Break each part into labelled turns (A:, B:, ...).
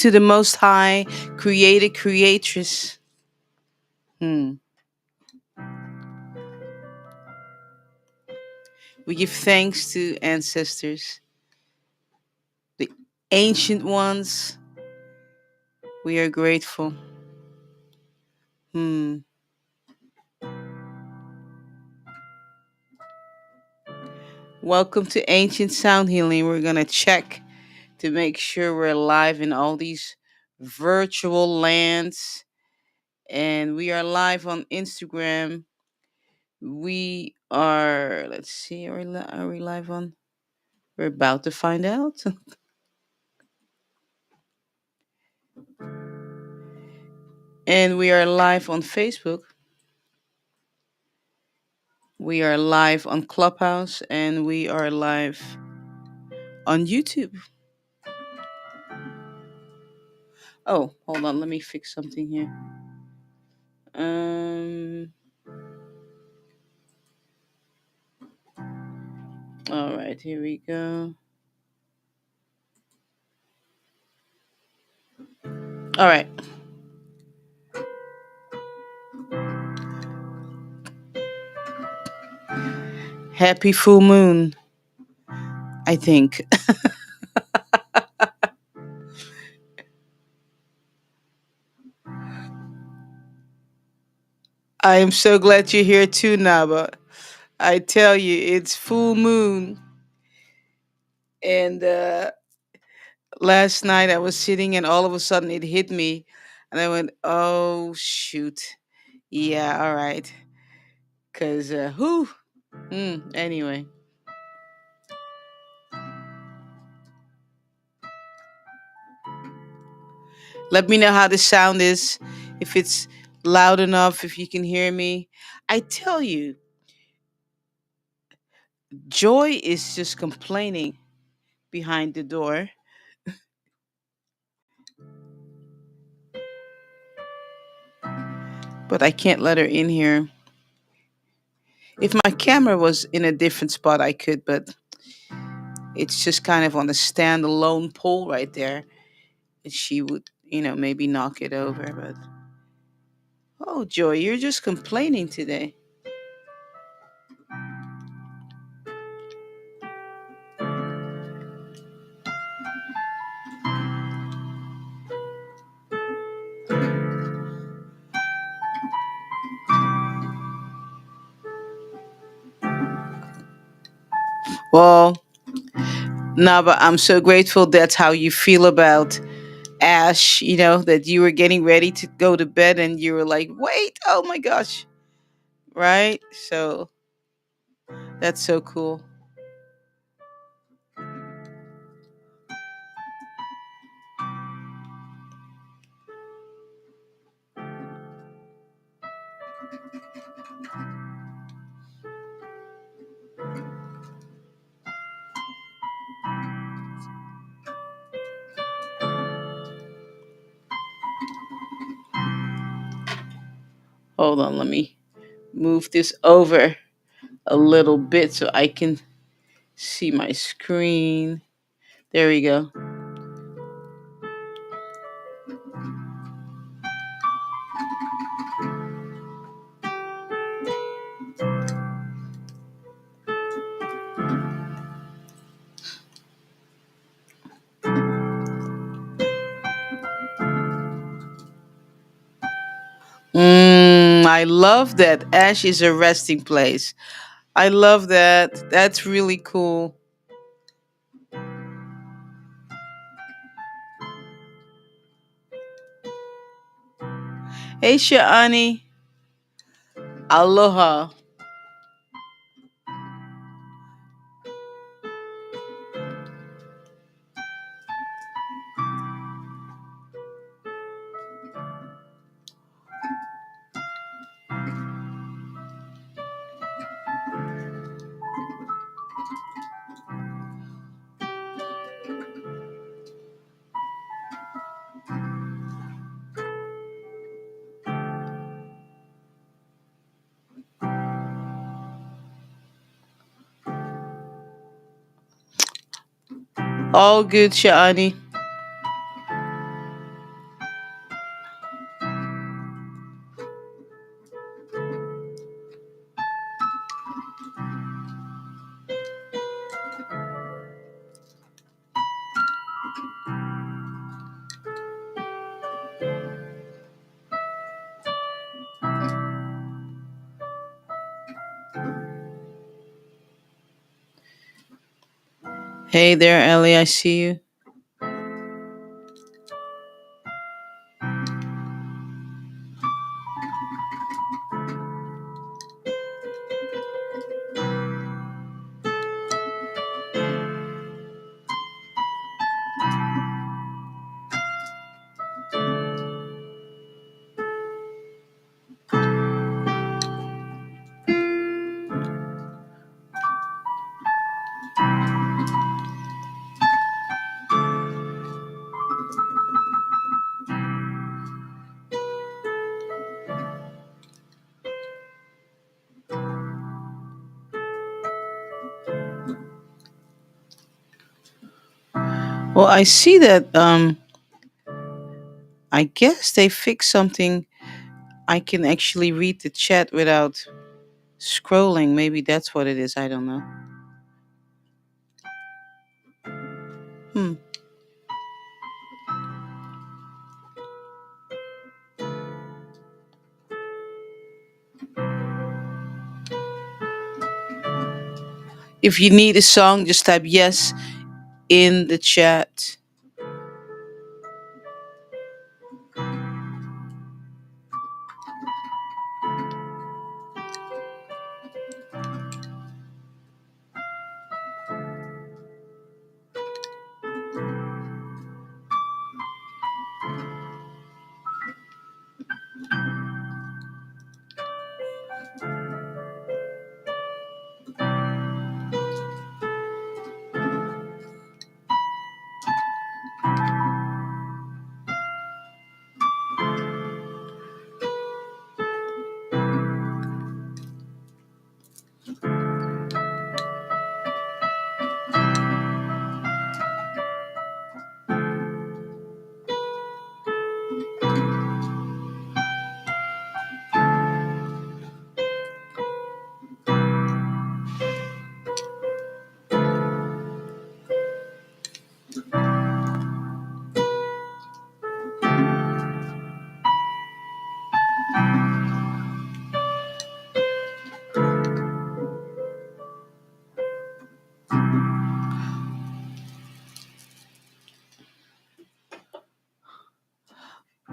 A: to the Most High, Creator, Creatress. Hmm. We give thanks to ancestors, the ancient ones. We are grateful. Hmm. Welcome to Ancient Sound Healing. We're going to check to make sure we're live in all these virtual lands. And we are live on Instagram. We are, let's see, are we live on? We're about to find out. And we are live on Facebook. We are live on Clubhouse. And we are live on YouTube. Oh, hold on. Let me fix something here. All right, here we go. All right. Happy full moon, I think. I am so glad you're here too, Naba. I tell you, it's full moon. And last night I was sitting and all of a sudden it hit me. And I went, oh, shoot. Yeah, all right. Because, who? Anyway, let me know how the sound is. If it's loud enough, if you can hear me. I tell you, Joy is just complaining behind the door. But I can't let her in here. If my camera was in a different spot, I could, but it's just kind of on a standalone pole right there. And she would, maybe knock it over. But oh, Joy, you're just complaining today. Well, Naba, I'm so grateful that's how you feel about Ash, that you were getting ready to go to bed and you were like, wait, oh my gosh. Right? So that's so cool. Hold on, let me move this over a little bit so I can see my screen. There we go. I love that Ash is a resting place. I love that. That's really cool. Hey, Shani. Aloha. All good, Shani. Hey there, Ellie. I see you. Well, I see that. I guess they fixed something. I can actually read the chat without scrolling. Maybe that's what it is. I don't know. Hmm. If you need a song, just type yes in the chat.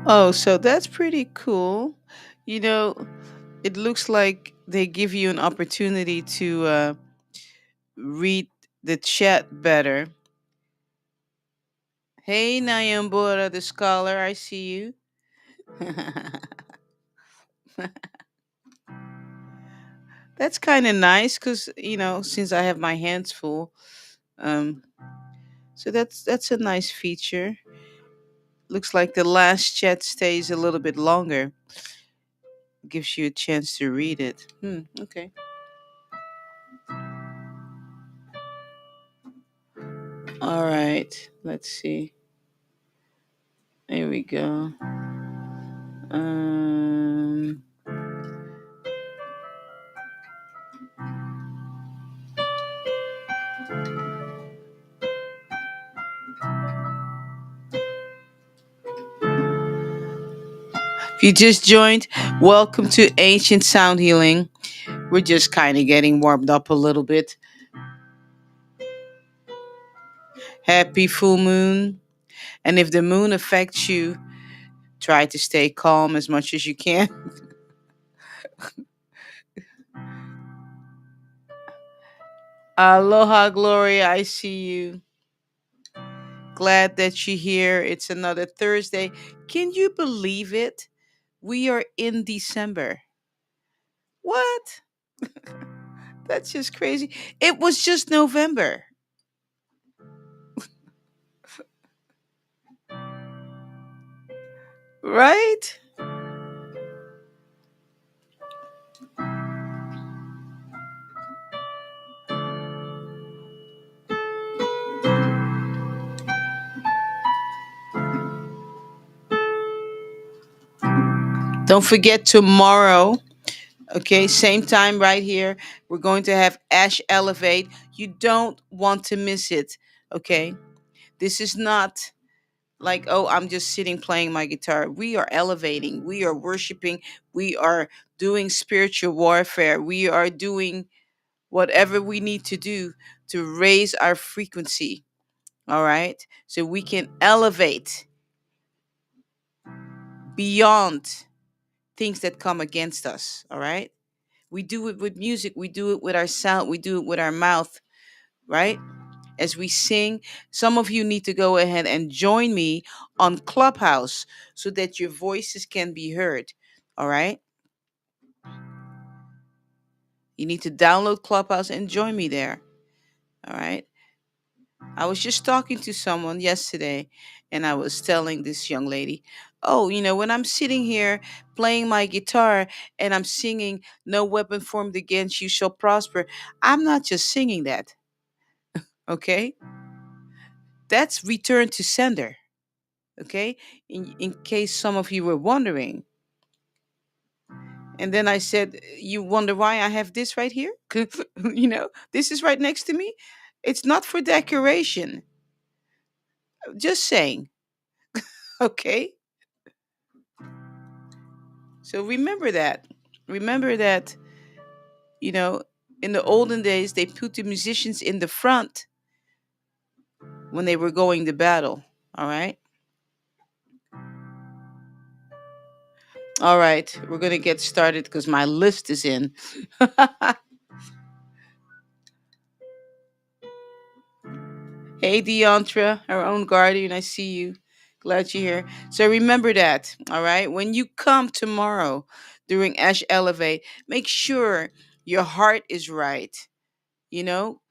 A: Oh, so that's pretty cool. You know, it looks like they give you an opportunity to read the chat better. Hey, Nayambora, the scholar, I see you. That's kind of nice because since I have my hands full, um, so that's a nice feature. Looks like the last chat stays a little bit longer, gives you a chance to read it. Okay. All right. Let's see. There we go. Um, if you just joined, welcome to Ancient Sound Healing. We're just kind of getting warmed up a little bit. Happy full moon. And if the moon affects you, try to stay calm as much as you can. Aloha, Gloria. I see you. Glad that you're here. It's another Thursday. Can you believe it? We are in December. What? That's just crazy. It was just November, right? Don't forget tomorrow, okay, same time right here. We're going to have Ash Elevate. You don't want to miss it, okay? This is not like, oh, I'm just sitting playing my guitar. We are elevating, we are worshiping, we are doing spiritual warfare, we are doing whatever we need to do to raise our frequency. All right. So we can elevate beyond things that come against us. All right. We do it with music, we do it with our sound, we do it with our mouth, right? As we sing, some of you need to go ahead and join me on Clubhouse so that your voices can be heard. All right. You need to download Clubhouse and join me there. All right. I was just talking to someone yesterday and I was telling this young lady, oh, when I'm sitting here playing my guitar and I'm singing, No weapon formed against you shall prosper, I'm not just singing that. Okay. That's return to sender. Okay. In case some of you were wondering. And then I said, you wonder why I have this right here? This is right next to me. It's not for decoration. Just saying. Okay. So remember that. Remember that, you know, in the olden days, they put the musicians in the front when they were going to battle. All right. All right. We're going to get started because my list is in. Hey, Deontra, our own guardian. I see you. Glad you're here. So remember that. All right. When you come tomorrow during Ash Elevate, make sure your heart is right. You know,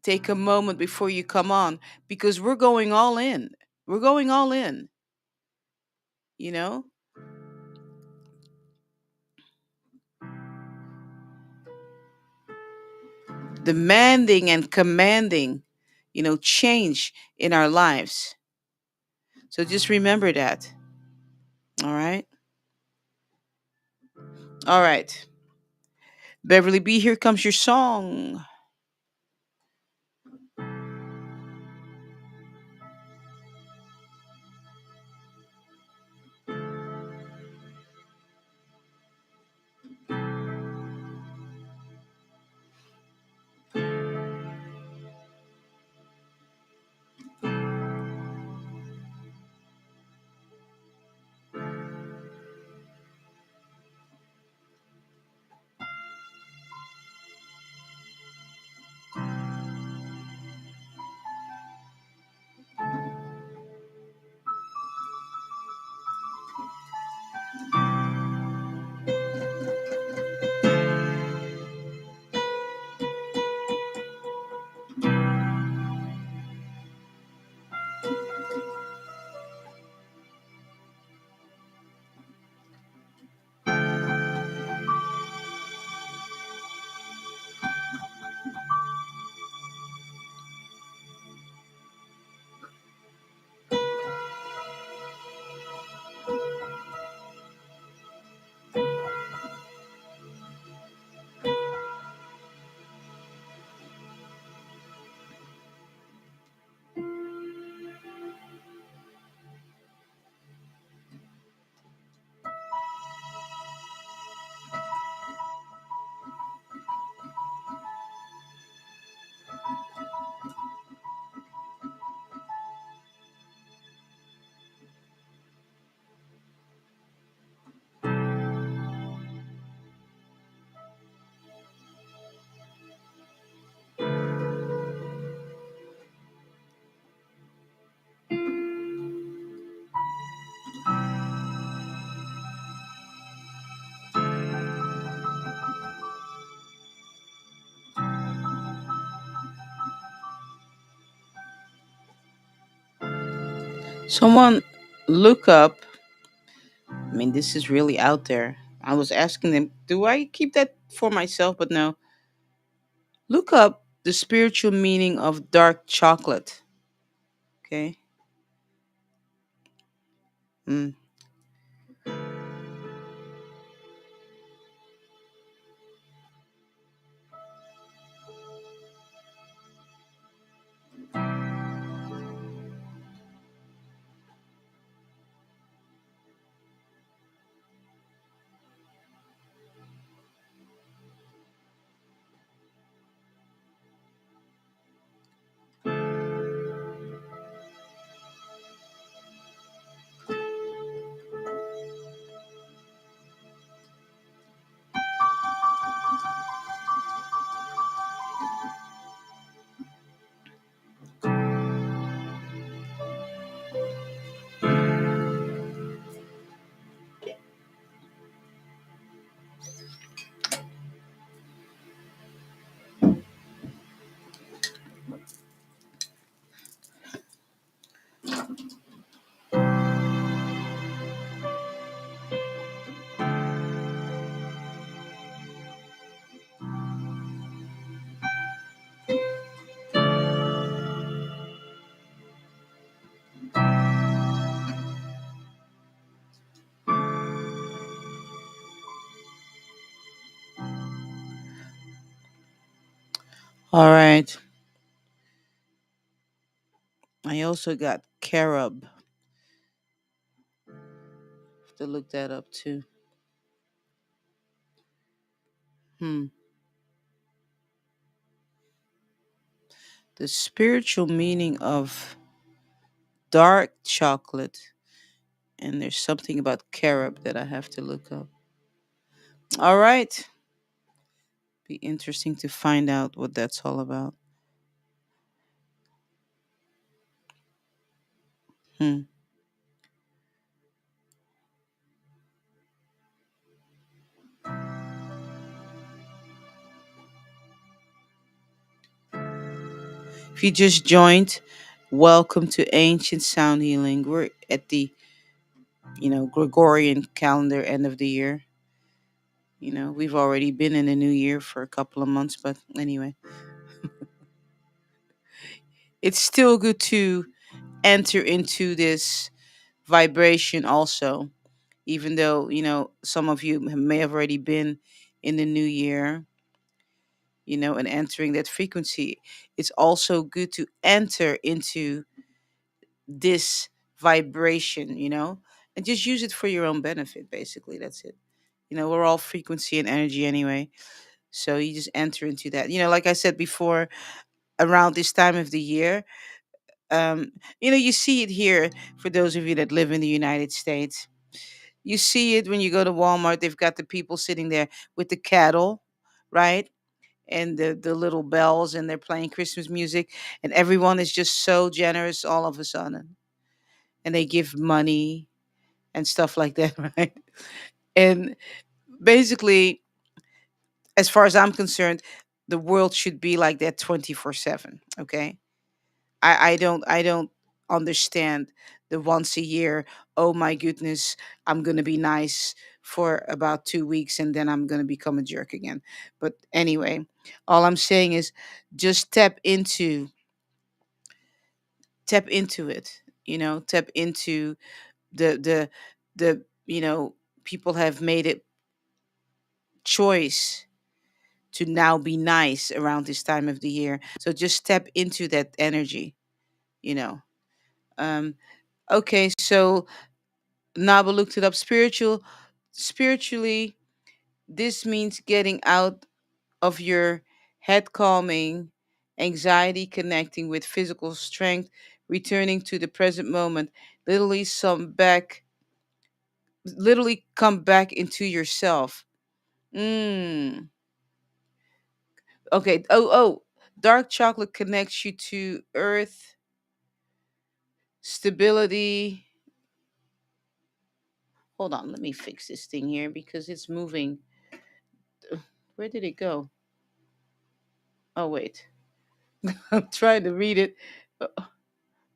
A: take a moment before you come on because we're going all in. We're going all in, you know, demanding and commanding, change in our lives. So just remember that. All right. All right. Beverly B, here comes your song. Someone look up. I mean, this is really out there. I was asking them, do I keep that for myself? But no. Look up the spiritual meaning of dark chocolate. Okay. Mm. All right. I also got carob. Have to look that up too. Hmm. The spiritual meaning of dark chocolate. And there's something about carob that I have to look up. All right. Be interesting to find out what that's all about. Hmm. If you just joined, welcome to Ancient Sound Healing. We're at the, Gregorian calendar end of the year. We've already been in the new year for a couple of months, but anyway, it's still good to enter into this vibration also, even though, some of you may have already been in the new year, and entering that frequency. It's also good to enter into this vibration, and just use it for your own benefit, basically. That's it. We're all frequency and energy anyway. So you just enter into that. Like I said before, around this time of the year, um, you see it here for those of you that live in the United States. You see it when you go to Walmart. They've got the people sitting there with the cattle, right? And the little bells, and they're playing Christmas music, and everyone is just so generous all of a sudden. And they give money and stuff like that, right? And basically, as far as I'm concerned, the world should be like that 24/7. Okay. I don't understand the once a year, oh my goodness, I'm gonna be nice for about 2 weeks and then I'm gonna become a jerk again. But anyway, all I'm saying is just tap into it, tap into the people have made it choice to now be nice around this time of the year. So just step into that energy, you know. Um, okay, so Naba looked it up. Spiritually, this means getting out of your head, calming anxiety, connecting with physical strength, returning to the present moment. Literally, literally come back into yourself. Mm. Okay. Oh. Dark chocolate connects you to earth, stability. Hold on, let me fix this thing here because it's moving. Where did it go? Oh, wait. I'm trying to read it. Uh,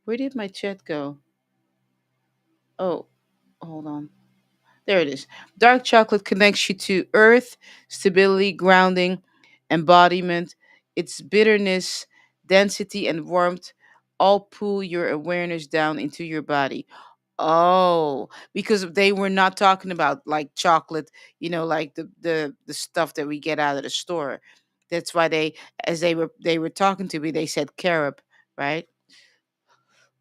A: Where did my chat go? Oh, hold on. There it is. Dark chocolate connects you to earth, stability, grounding, embodiment. Its bitterness, density, and warmth all pull your awareness down into your body. Oh, because they were not talking about like chocolate, like the stuff that we get out of the store. That's why as they were talking to me, they said carob, right?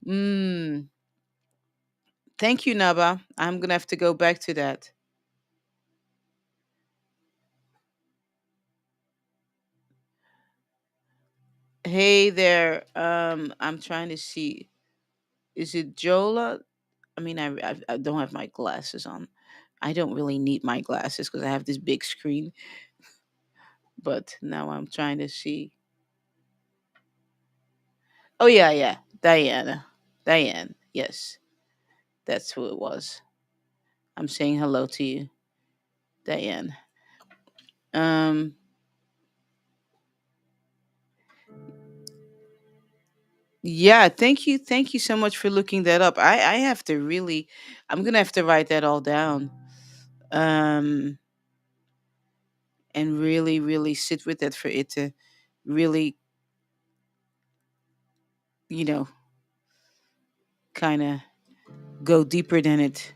A: Mm. Thank you, Naba. I'm gonna have to go back to that. Hey there. I'm trying to see. Is it Jola? I mean, I don't have my glasses on. I don't really need my glasses because I have this big screen. But now I'm trying to see. Oh yeah, yeah, Diana, Diane. Yes, that's who it was. I'm saying hello to you, Diane. Um, yeah, thank you so much for looking that up. I have to really, I'm gonna have to write that all down. Um, and really, really sit with that for it to really, you know, kind of go deeper than it.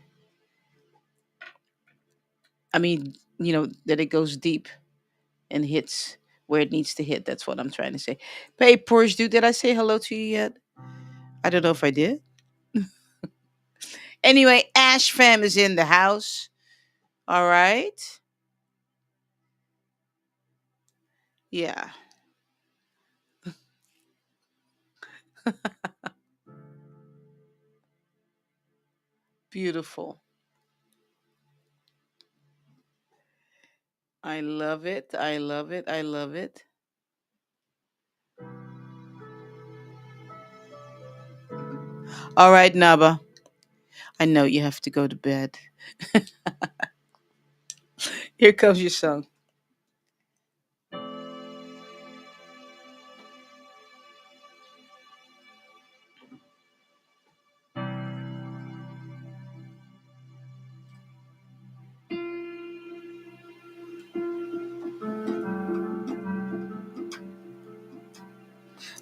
A: I mean, that it goes deep and hits where it needs to hit. That's what I'm trying to say. Hey, Porsche dude, did I say hello to you yet? I don't know if I did. Anyway, Ash fam is in the house. All right. Yeah. Beautiful. I love it. I love it. I love it. All right, Naba. I know you have to go to bed. Here comes your song.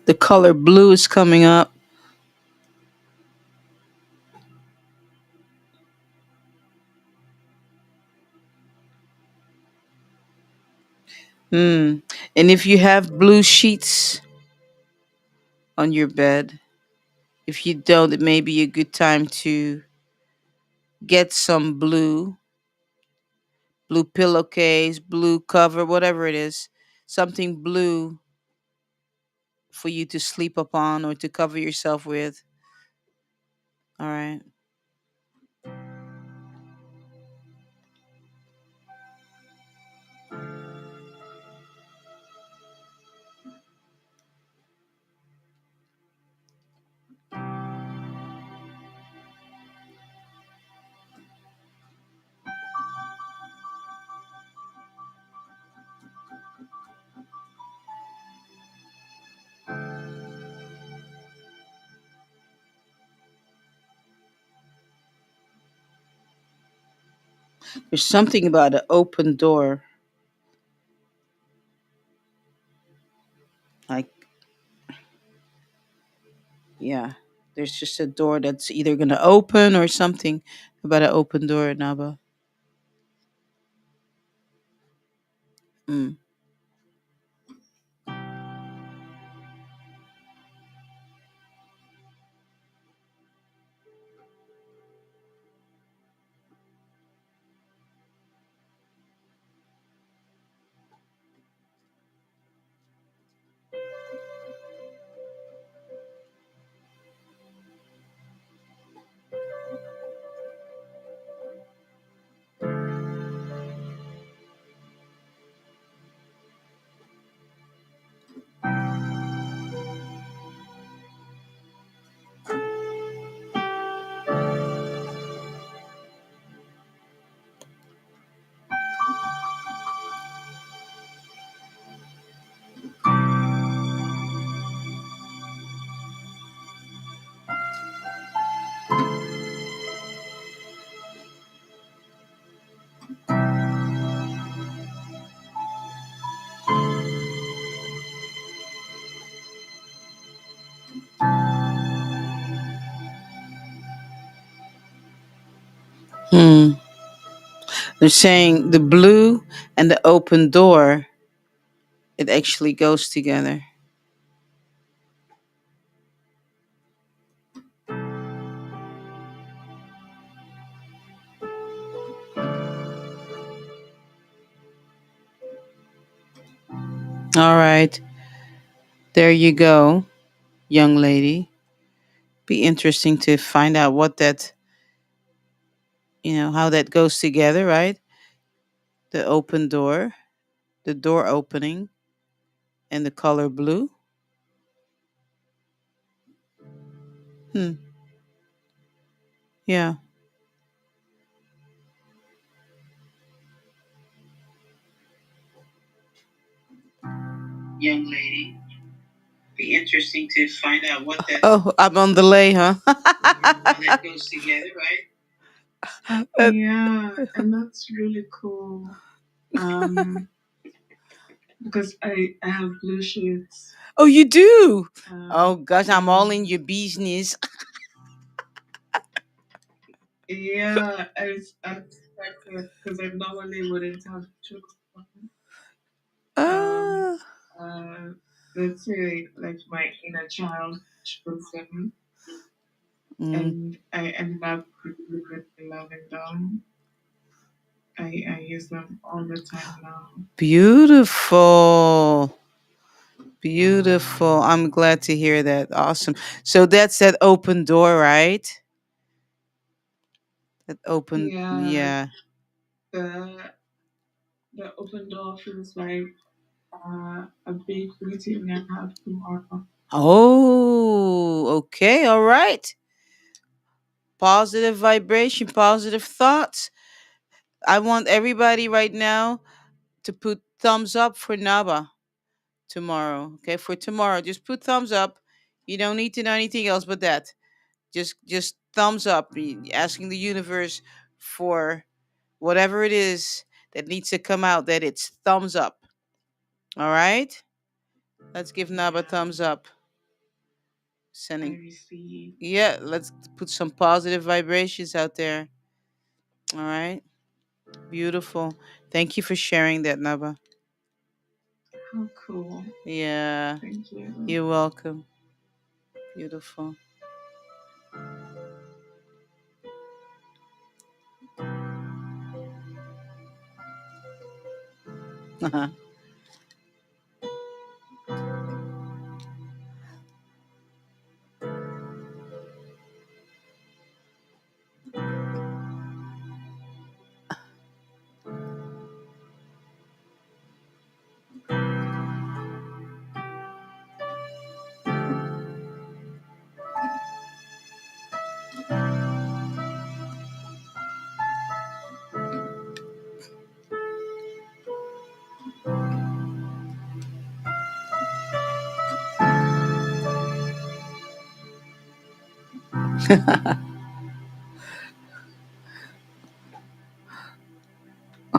A: The color blue is coming up. Hmm. And if you have blue sheets on your bed, if you don't, it may be a good time to get some blue pillowcase, blue cover, whatever it is, something blue for you to sleep upon or to cover yourself with. All right. There's something about an open door. Like, yeah, there's just a door that's either going to open or something about an open door, Naba. Mm. Hmm. They're saying the blue and the open door, it actually goes together. All right. There you go, young lady. Be interesting to find out what that, how that goes together, right? The open door, the door opening, and the color blue. Hmm. Yeah. Young lady. Be interesting to find out what that. Oh, I'm on delay, huh? How that goes together, right?
B: Yeah, and that's really cool. Um, because I have blue sheets.
A: Oh, you do? Oh gosh, I'm all in
B: And
A: your business.
B: yeah, I expected because I normally wouldn't have chosen one. Um,
A: Ah.
B: uh, let's say like my inner child chose them,
A: Mm.
B: and I ended up really, really loving them. I use them all the time now.
A: Beautiful. Beautiful. I'm glad to hear that. Awesome. So that's that open door, right? That open,
B: Yeah,
A: yeah.
B: the the open door feels like a big meeting I have tomorrow.
A: Oh, okay. All right. Positive vibration, positive thoughts. I want everybody right now to put thumbs up for Naba tomorrow. Okay, for tomorrow, just put thumbs up. You don't need to know anything else but that. Just thumbs up. Asking the universe for whatever it is that needs to come out. That it's thumbs up. All right. Let's give Naba
B: Yeah,
A: thumbs up.
B: I
A: Sending.
B: receive.
A: Yeah. Let's put some positive vibrations out there. All right. Beautiful. Thank you for sharing that, Naba.
B: How cool.
A: Yeah.
B: Thank you.
A: You're welcome. Beautiful.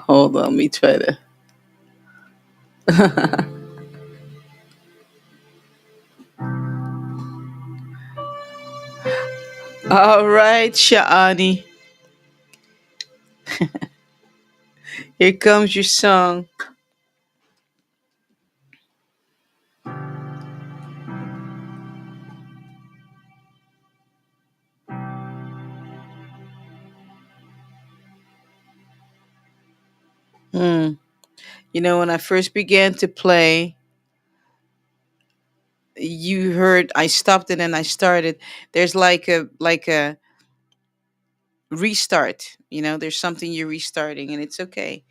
A: Hold on, let me try to. All right, Sha'ani. Here comes your song. Hmm. You know, when I first began to play, you heard I stopped it and I started. There's like a restart. You know, there's something you're restarting, and it's okay.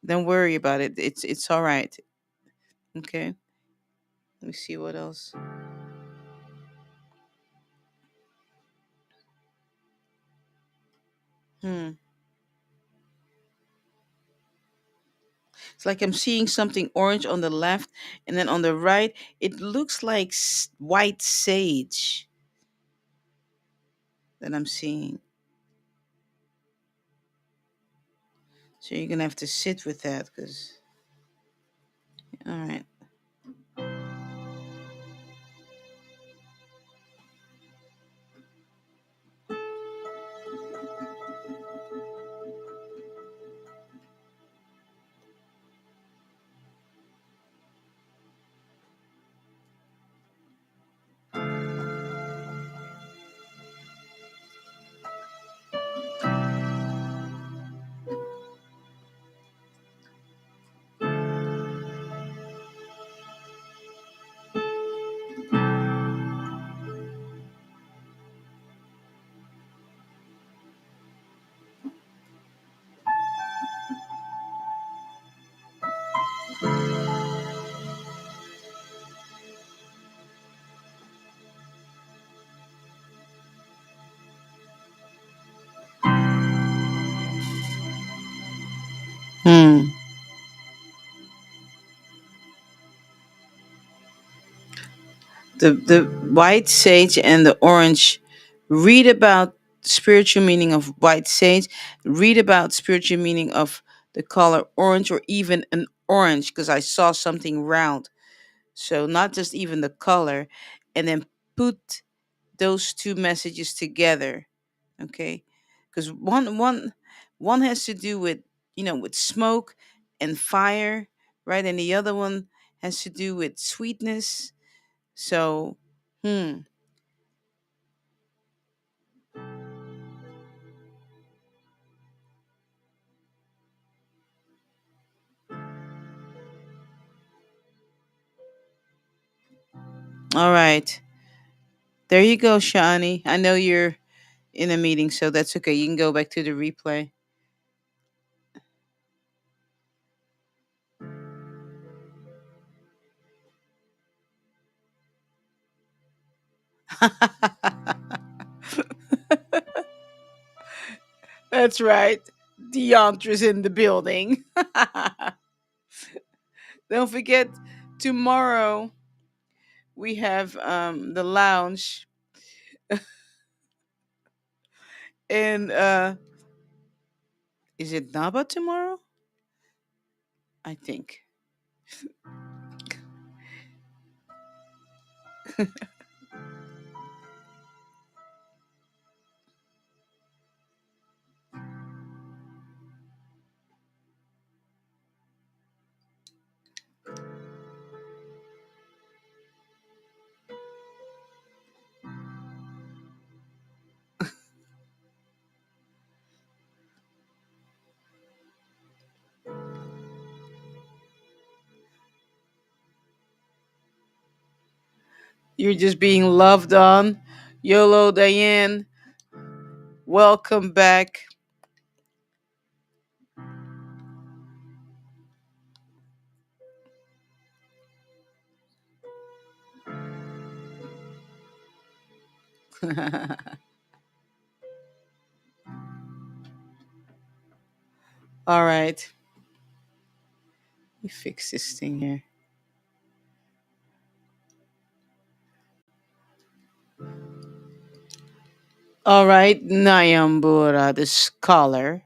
A: Don't worry about it. It's all right. Okay. Let me see what else. Hmm. It's like I'm seeing something orange on the left, and then on the right, it looks like white sage that I'm seeing. So you're gonna have to sit with that, because all right. Hmm. The white sage and the orange. Read about spiritual meaning of white sage. Read about spiritual meaning of the color orange, or even an orange, because I saw something round. So not just even the color, and then put those two messages together. Okay, because one has to do with, with smoke and fire, right, and the other one has to do with sweetness. So, hmm. All right. There you go, Shani. I know you're in a meeting, so that's okay. You can go back to the replay. That's right. Deantra's in the building. Don't forget, tomorrow we have the lounge, and is it Naba tomorrow? I think. You're just being loved on. YOLO Diane, welcome back. All right. Let me fix this thing here. All right, Nayambura, the scholar.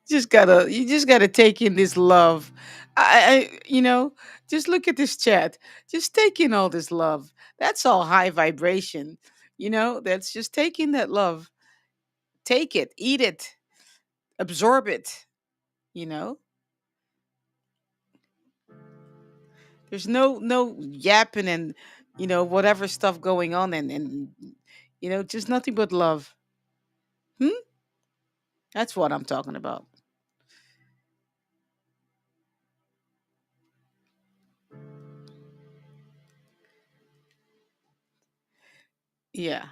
A: You just gotta take in this love. Just look at this chat. Just take in all this love. That's all high vibration. That's just taking that love. Take it, eat it, absorb it. You know, there's no yapping and whatever stuff going on, and just nothing but love. Hmm? That's what I'm talking about. Yeah.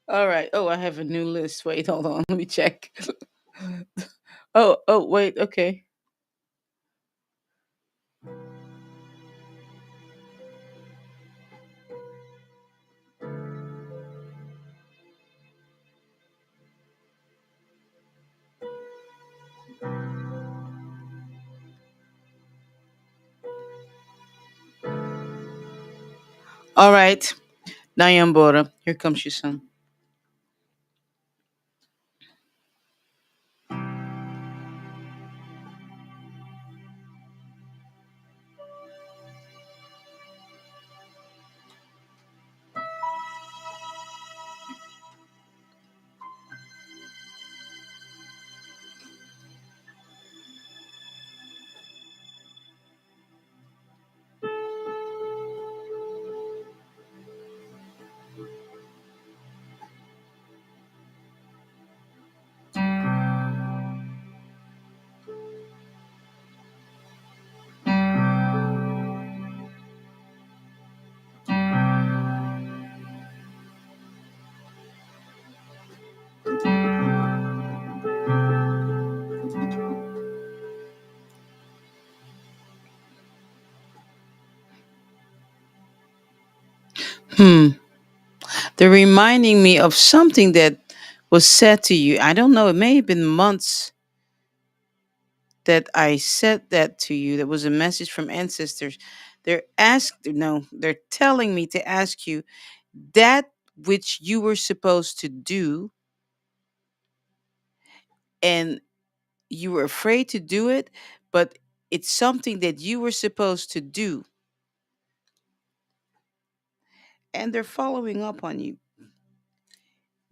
A: All right. Oh, I have a new list. Wait, hold on. Let me check. Oh, wait. Okay. All right. Nayambora, here comes your son. Hmm. They're reminding me of something that was said to you. I don't know. It may have been months that I said that to you. That was a message from ancestors. They're telling me to ask you that which you were supposed to do, and you were afraid to do it, but It's something that you were supposed to do, and they're following up on you.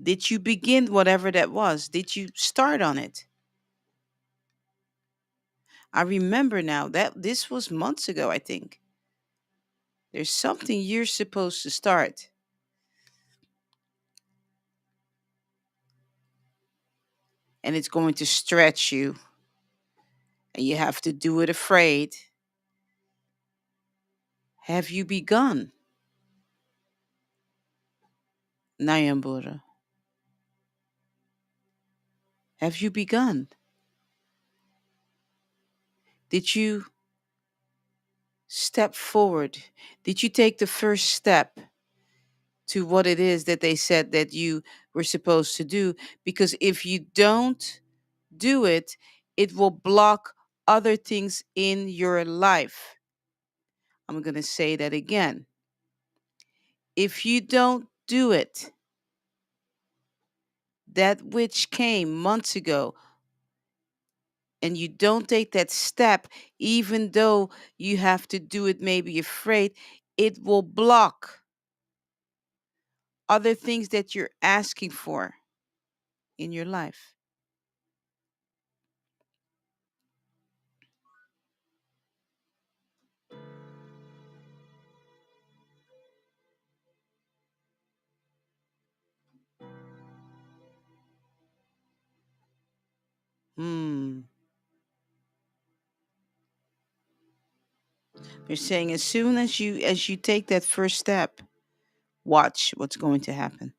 A: Did you begin whatever that was? Did you start on it? I remember now that this was months ago, I think. There's something you're supposed to start, and it's going to stretch you, and you have to do it afraid. Have you begun, Nayambura? Have you begun? Did you step forward? Did you take the first step to what it is that they said that you were supposed to do? Because if you don't do it, it will block other things in your life. I'm going to say that again. If you don't do it, that which came months ago, and you don't take that step, even though you have to do it, maybe afraid, it will block other things that you're asking for in your life. Hmm. They're saying as soon as you take that first step, watch what's going to happen.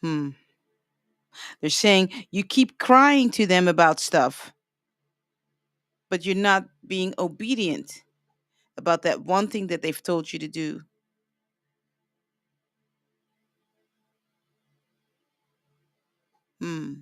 A: Hmm. They're saying you keep crying to them about stuff, but you're not being obedient about that one thing that they've told you to do. Hmm.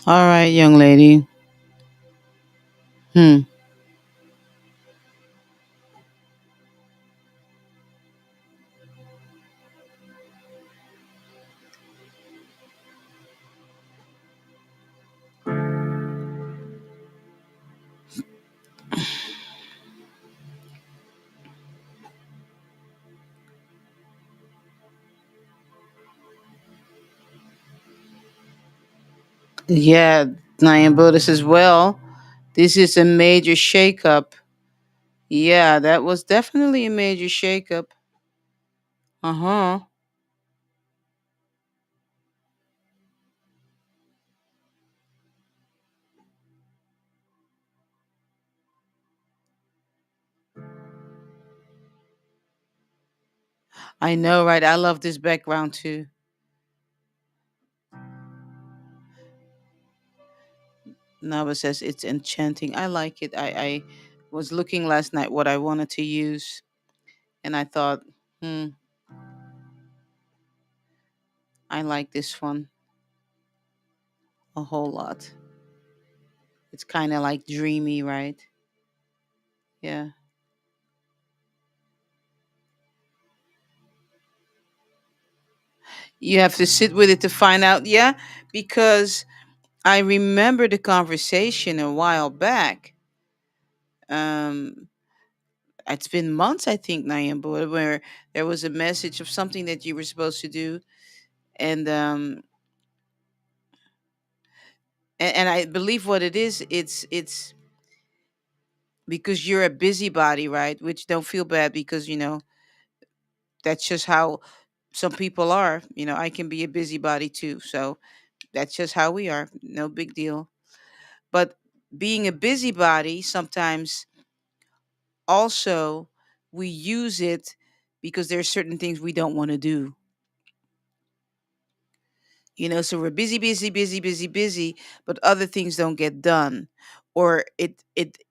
A: All right, young lady. Hmm. Yeah, Nyan Buddhist as well. This is a major shakeup. Yeah, that was definitely a major shakeup. Uh huh. I know, right? I love this background too. Nava says it's enchanting. I like it. I was looking last night what I wanted to use, and I thought, hmm, I like this one a whole lot. It's kind of like dreamy, right? Yeah. You have to sit with it to find out. Yeah, because I remember the conversation a while back. Um, it's been months, I think, Nayan, but where there was a message of something that you were supposed to do, and and I believe what it is. It's because you're a busybody, right? Which don't feel bad because, that's just how some people are. I can be a busybody too. So that's just how we are. No big deal. But being a busybody, sometimes also we use it because there are certain things we don't want to do. So we're busy, busy, busy, busy, busy, but other things don't get done, or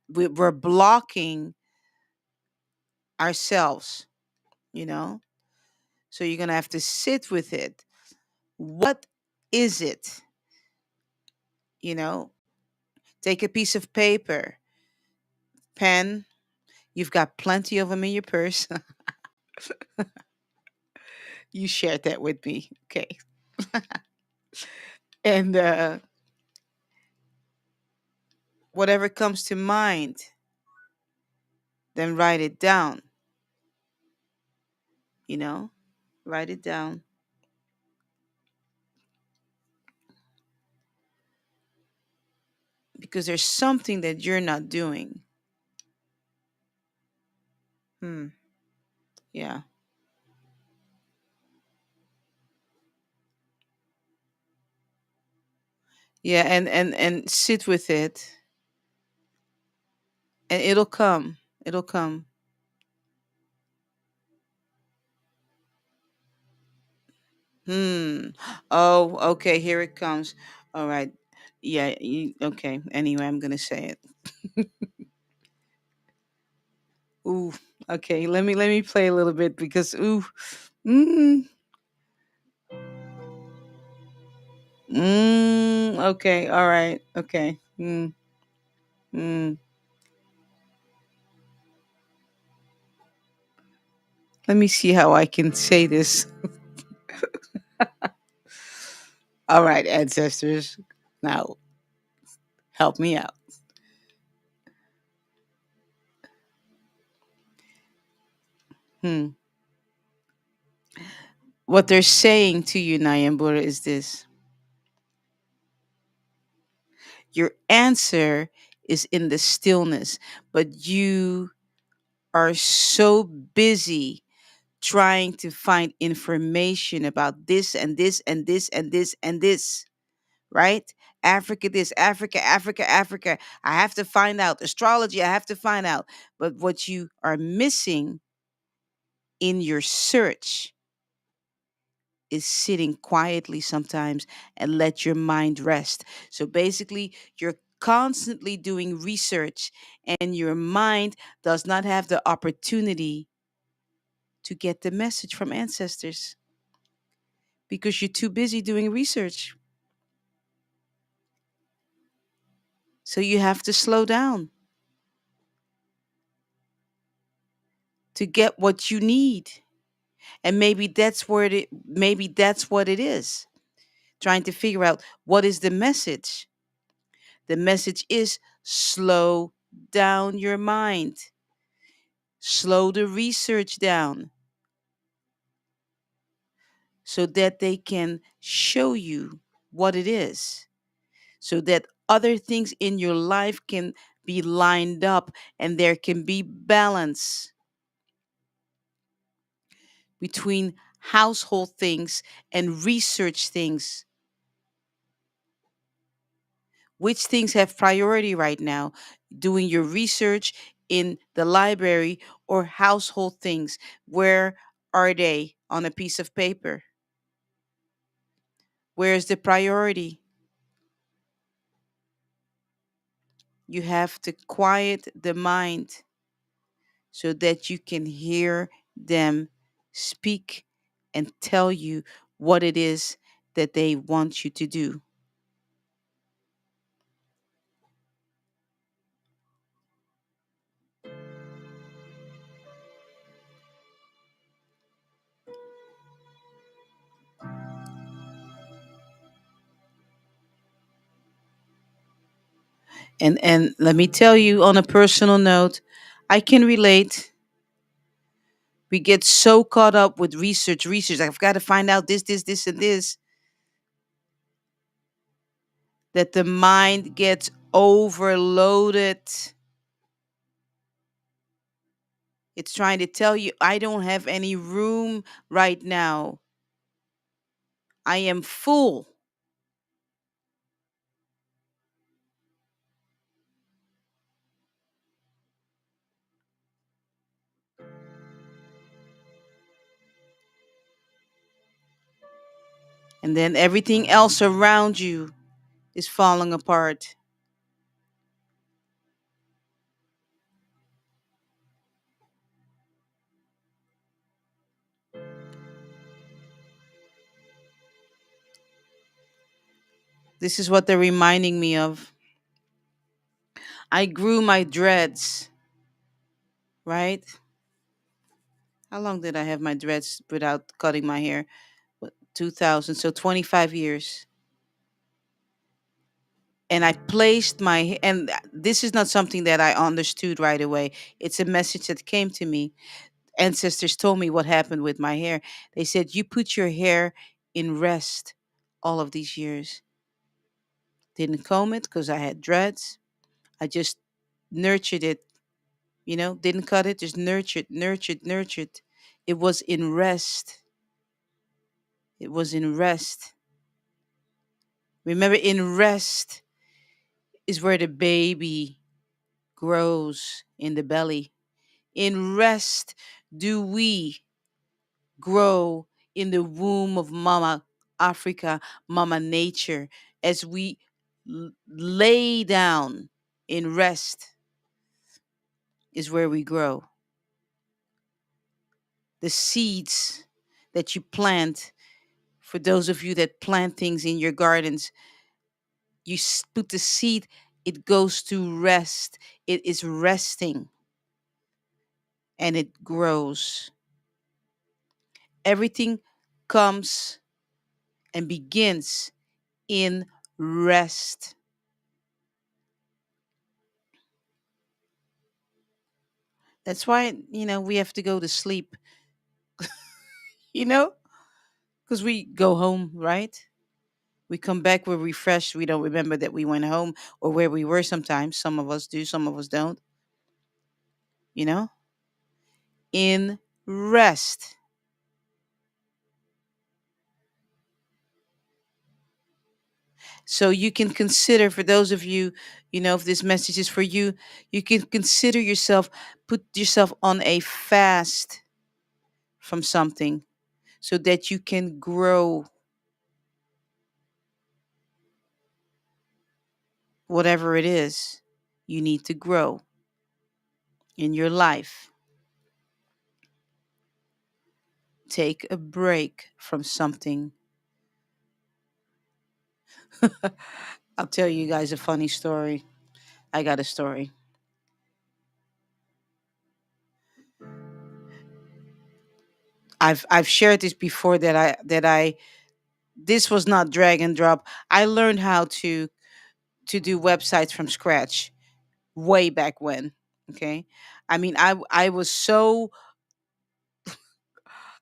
A: we're blocking ourselves. You know, so you're gonna have to sit with it. What is it? You know, take a piece of paper, pen. You've got plenty of them in your purse. You shared that with me, okay? And whatever comes to mind, then write it down. You know, write it down because there's something that you're not doing. Hmm. Yeah. Yeah, and sit with it, and it'll come. It'll come. Hmm. Oh, okay, here it comes. All right. Yeah, okay. Anyway, I'm going to say it. Ooh. Okay, let me play a little bit because ooh. Mm, okay. All right. Okay. Mm. Let me see how I can say this. All right, ancestors. Now, help me out. Hmm. What they're saying to you, Nayambura, is this: your answer is in the stillness, but you are so busy trying to find information about this and this and this and this and this, right? Africa, this, Africa, Africa, Africa. I have to find out. Astrology, I have to find out. But what you are missing in your search is sitting quietly sometimes and let your mind rest. So basically, you're constantly doing research and your mind does not have the opportunity to get the message from ancestors because you're too busy doing research. So you have to slow down to get what you need. And maybe that's what it is. Trying to figure out what is the message. The message is slow down your mind. Slow the research down so that they can show you what it is. So that other things in your life can be lined up and there can be balance between household things and research things. Which things have priority right now? Doing your research in the library or household things? Where are they on a piece of paper? Where's the priority? You have to quiet the mind so that you can hear them speak and tell you what it is that they want you to do. And let me tell you on a personal note, I can relate. We get so caught up with research. I've got to find out this, and this, that the mind gets overloaded It's trying to tell you, I don't have any room right now. I am full. And then everything else around you is falling apart. This is what they're reminding me of. I grew my dreads, right? How long did I have my dreads without cutting my hair? 2000, so 25 years. And I placed my, and this is not something that I understood right away. It's a message that came to me. Ancestors told me what happened with my hair. They said, you put your hair in rest all of these years. Didn't comb it because I had dreads. I just nurtured it, didn't cut it, just nurtured, nurtured, nurtured. It was in rest. It was in rest. Remember, in rest is where the baby grows in the belly. In rest do we grow in the womb of Mama Africa, Mama Nature, as we lay down in rest is where we grow. The seeds that you plant, for those of you that plant things in your gardens, you put the seed, it goes to rest. It is resting and it grows. Everything comes and begins in rest. That's why, we have to go to sleep, you know, because we go home, right? We come back, we're refreshed. We don't remember that we went home or where we were sometimes. Some of us do, some of us don't, you know, in rest. So you can consider, for those of you, if this message is for you, you can consider yourself, put yourself on a fast from something so that you can grow whatever it is you need to grow in your life. Take a break from something. I'll tell you guys a funny story. I got a story. I've shared this before that I this was not drag and drop. I learned how to do websites from scratch way back when. Okay. I mean, I was so,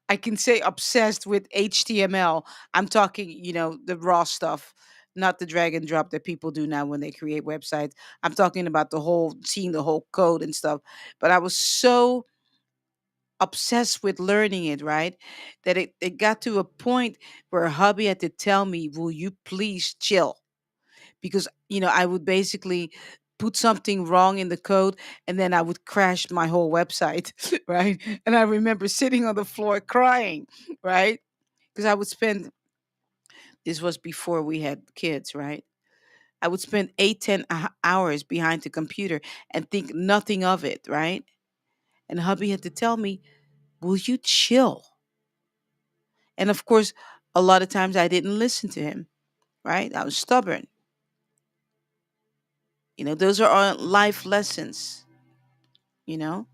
A: I can say, obsessed with HTML. I'm talking, the raw stuff, not the drag and drop that people do now when they create websites. I'm talking about the whole, seeing the whole code and stuff. But I was so obsessed with learning it, right? That it got to a point where a hubby had to tell me, will you please chill? Because, I would basically put something wrong in the code and then I would crash my whole website, right? And I remember sitting on the floor crying, right? Because I would spend, this was before we had kids, right? I would spend 8, 10 hours behind the computer and think nothing of it, right? And hubby had to tell me, will you chill? And of course, a lot of times I didn't listen to him, right? I was stubborn. Those are all life lessons, you know,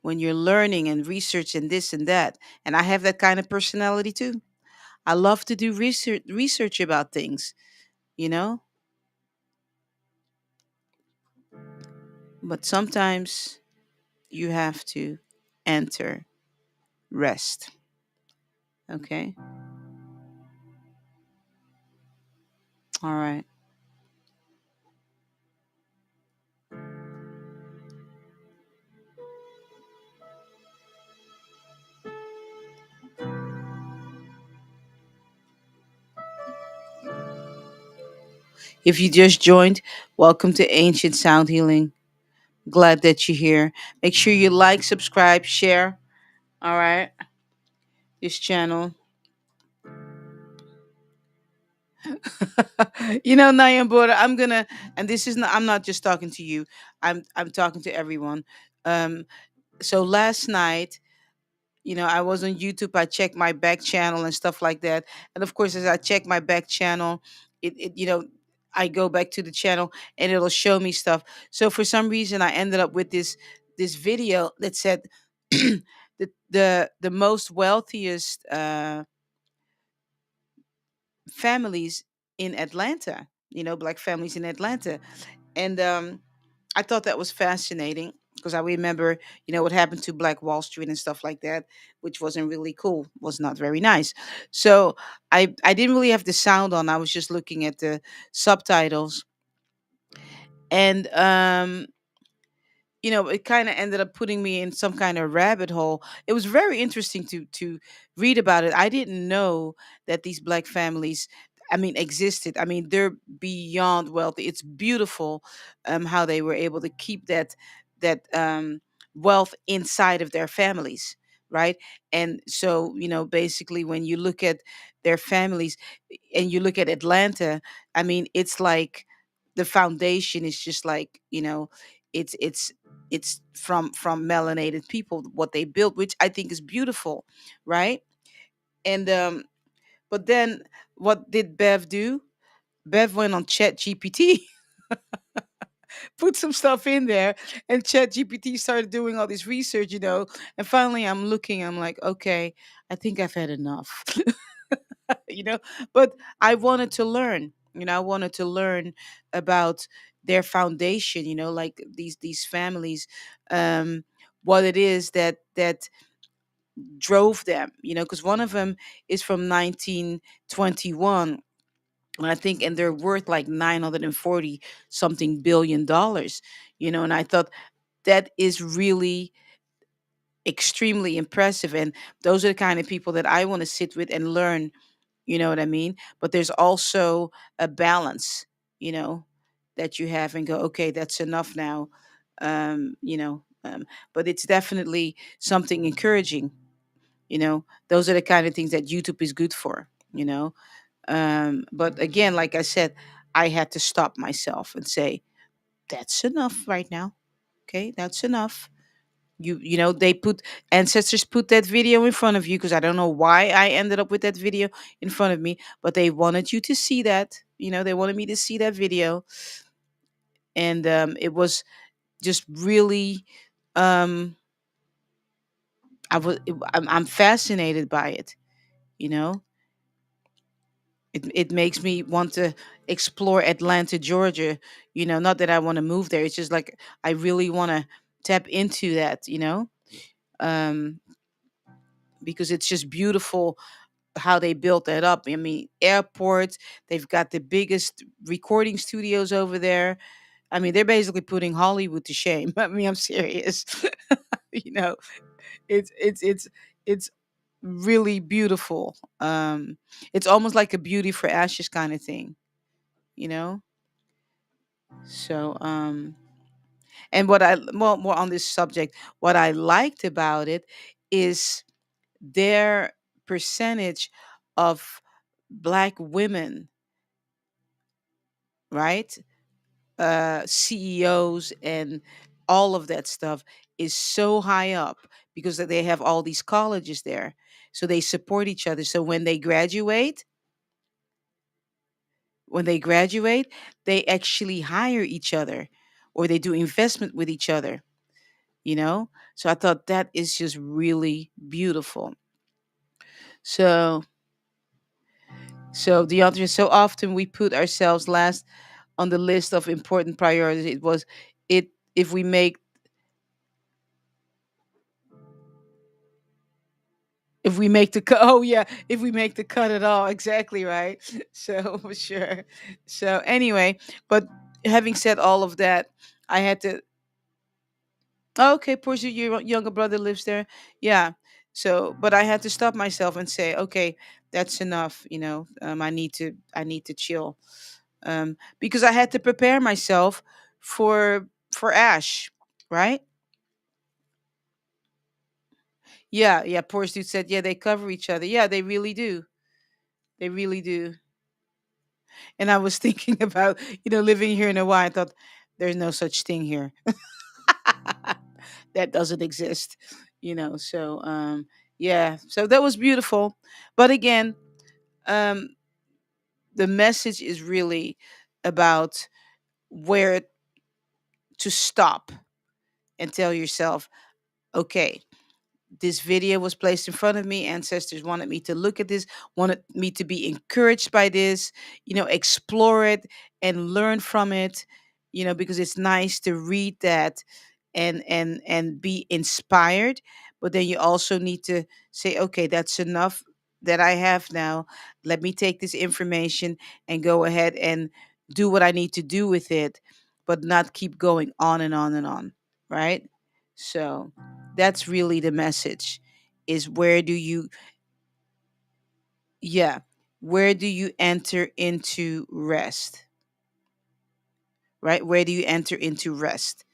A: when you're learning and research and this and that. And I have that kind of personality too. I love to do research about things, you know, but sometimes you have to enter rest. Okay. All right. If you just joined, welcome to Ancient Sound Healing. Glad that you're here. Make sure you like, subscribe, share. All right, this channel. Nayambora, I'm gonna, and this is not. I'm not just talking to you. I'm talking to everyone. Um, so last night, I was on YouTube. I checked my back channel and stuff like that. And of course, as I check my back channel, I go back to the channel and it'll show me stuff. So for some reason, I ended up with this video that said the most wealthiest families in Atlanta. Black families in Atlanta, and I thought that was fascinating because I remember, what happened to Black Wall Street and stuff like that, which wasn't really cool, was not very nice. So I didn't really have the sound on. I was just looking at the subtitles, and it kind of ended up putting me in some kind of rabbit hole. It was very interesting to read about it. I didn't know that these black families, I mean, existed. I mean, they're beyond wealthy. It's beautiful, how they were able to keep that wealth inside of their families, right? And so, basically, when you look at their families and you look at Atlanta, I mean, it's like the foundation is just like, it's from melanated people what they built, which I think is beautiful, right? And but then what did Bev do? Bev went on Chat GPT, put some stuff in there, and Chat GPT started doing all this research, and finally I'm like, okay, I think I've had enough. you know but I wanted to learn. I wanted to learn about their foundation, like these families, um what it is that drove them, because one of them is from 1921, and I think, and they're worth like 940 something billion dollars, and I thought that is really extremely impressive, and those are the kind of people that I want to sit with and learn. You know what I mean? But there's also a balance, you know, that you have and go, okay, that's enough now. But it's definitely something encouraging. Those are the kind of things that YouTube is good for, But again, like I said, I had to stop myself and say, that's enough right now. Okay, that's enough. They put Ancestors put that video in front of you, because I don't know why I ended up with that video in front of me, but they wanted you to see that. They wanted me to see that video, and it was just really, um I'm fascinated by it. you know it makes me want to explore Atlanta, Georgia. Not that I want to move there, it's just like I really want to tap into that, um because it's just beautiful how they built that up. I mean, airports, they've got the biggest recording studios over there. I mean, they're basically putting Hollywood to shame. I mean, I'm serious. you know, it's really beautiful. It's almost like a beauty for ashes kind of thing, you know? So, and what I more on this subject, what I liked about it is their percentage of black women, right? CEOs and all of that stuff is so high up because they have all these colleges there. So they support each other. So when they graduate, they actually hire each other, or they do investment with each other, So I thought that is just really beautiful. So the answer is, so often we put ourselves last on the list of important priorities. It if we make the cut. Oh yeah, if we make the cut at all, exactly right. So for sure. So anyway, but having said all of that, I had to. Oh, okay, Portia, your younger brother lives there. Yeah. So, but I had to stop myself and say, okay, that's enough. I need to chill. because I had to prepare myself for Ash, right? Yeah, yeah. Poor dude said, yeah, they cover each other. Yeah, they really do. They really do. And I was thinking about, living here in Hawaii. I thought there's no such thing here. That doesn't exist. So yeah, so that was beautiful. But again, um the message is really about where to stop and tell yourself, okay, this video was placed in front of me. Ancestors wanted me to look at this, wanted me to be encouraged by this, explore it and learn from it, because it's nice to read that and be inspired. But then you also need to say, okay, that's enough that I have now. Let me take this information and go ahead and do what I need to do with it, but not keep going on and on and on, right? So that's really the message, is where do you, yeah, where do you enter into rest, right? Where do you enter into rest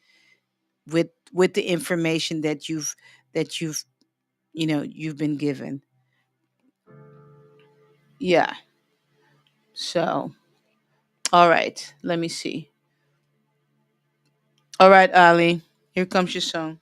A: with the information that you've you've been given. Yeah. So, all right, let me see. All right, Ali, here comes your song.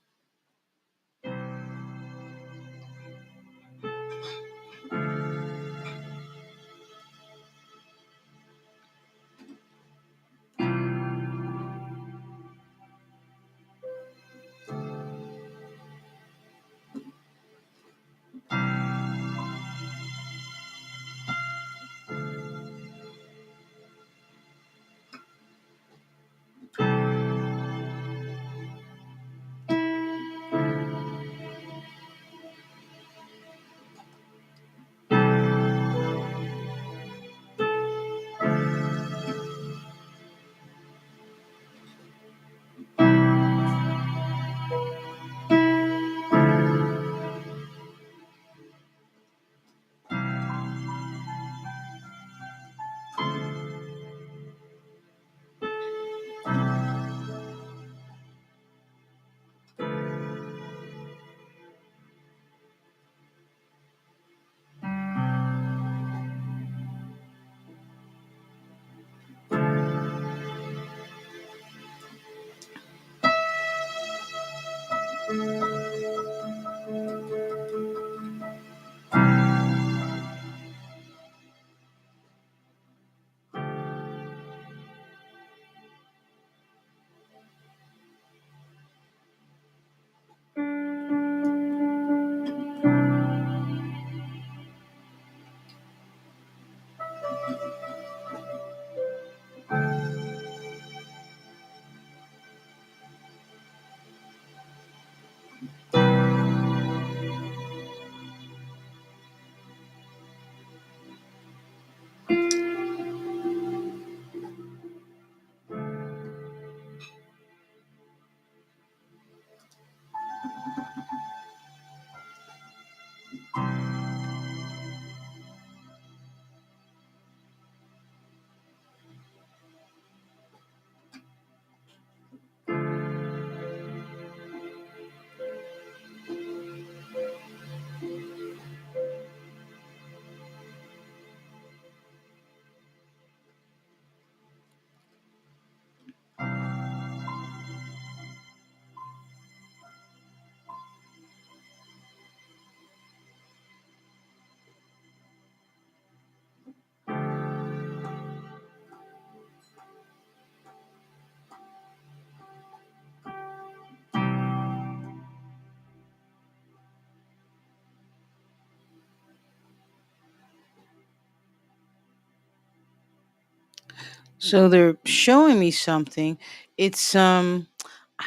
A: So they're showing me something. It's I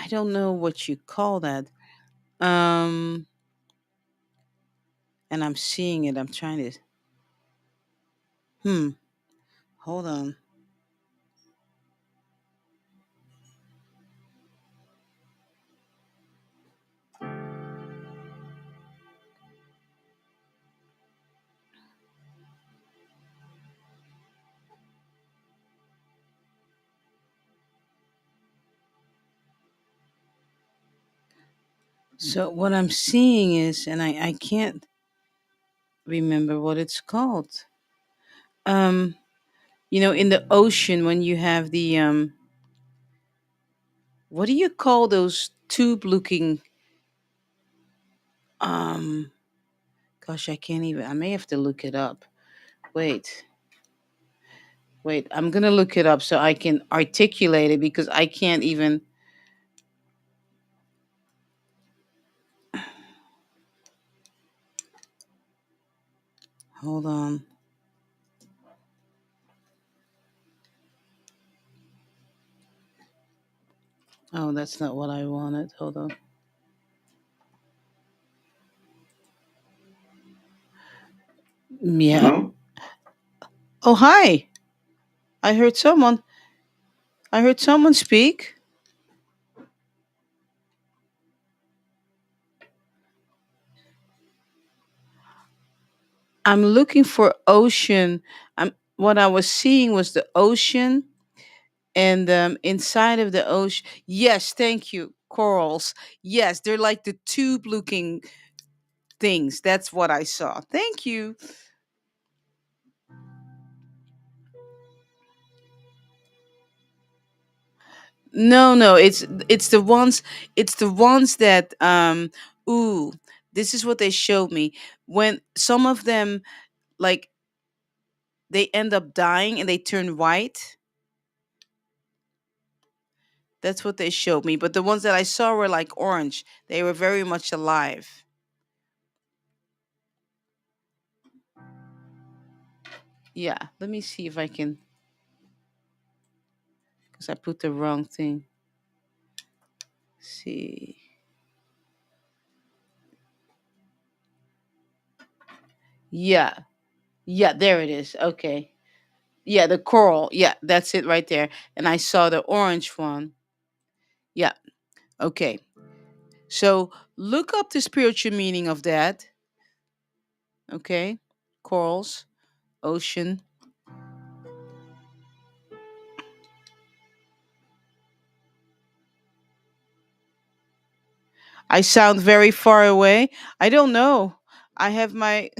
A: don't know what you call that. Um and I'm seeing it. I'm trying to, hmm, hold on. So what I'm seeing is, and I can't remember what it's called. Um, in the ocean when you have the what do you call those tube looking um gosh, I can't even. I may have to look it up. Wait, wait. I'm gonna look it up so I can articulate it because I can't even. Hold on. Oh, that's not what I wanted. Hold on. Yeah.
B: Hello?
A: Oh, hi. I heard someone. I heard someone speak. I'm looking for ocean. What I was seeing was the ocean, and inside of the ocean, yes, thank you, corals. Yes, they're like the tube looking things. That's what I saw. Thank you. No, no, it's the ones. It's the ones that ooh, this is what they showed me. When some of them, like, they end up dying and they turn white. That's what they showed me. But the ones that I saw were like orange. They were very much alive. Yeah, let me see if I can, because I put the wrong thing. See. Yeah. Yeah, there it is. Okay. Yeah, the coral. Yeah, that's it right there. And I saw the orange one. Yeah. Okay. So look up the spiritual meaning of that. Okay. Corals, ocean. I sound very far away. I don't know. I have my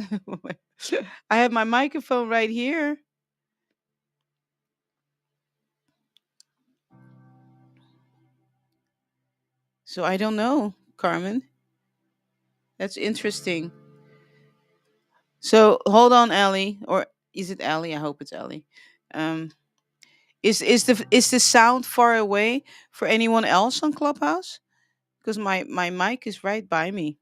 A: I have my microphone right here. So I don't know, Carmen. That's interesting. So hold on, Ellie, or is it Ellie? I hope it's Ellie. Um, is the sound far away for anyone else on Clubhouse? Because my mic is right by me.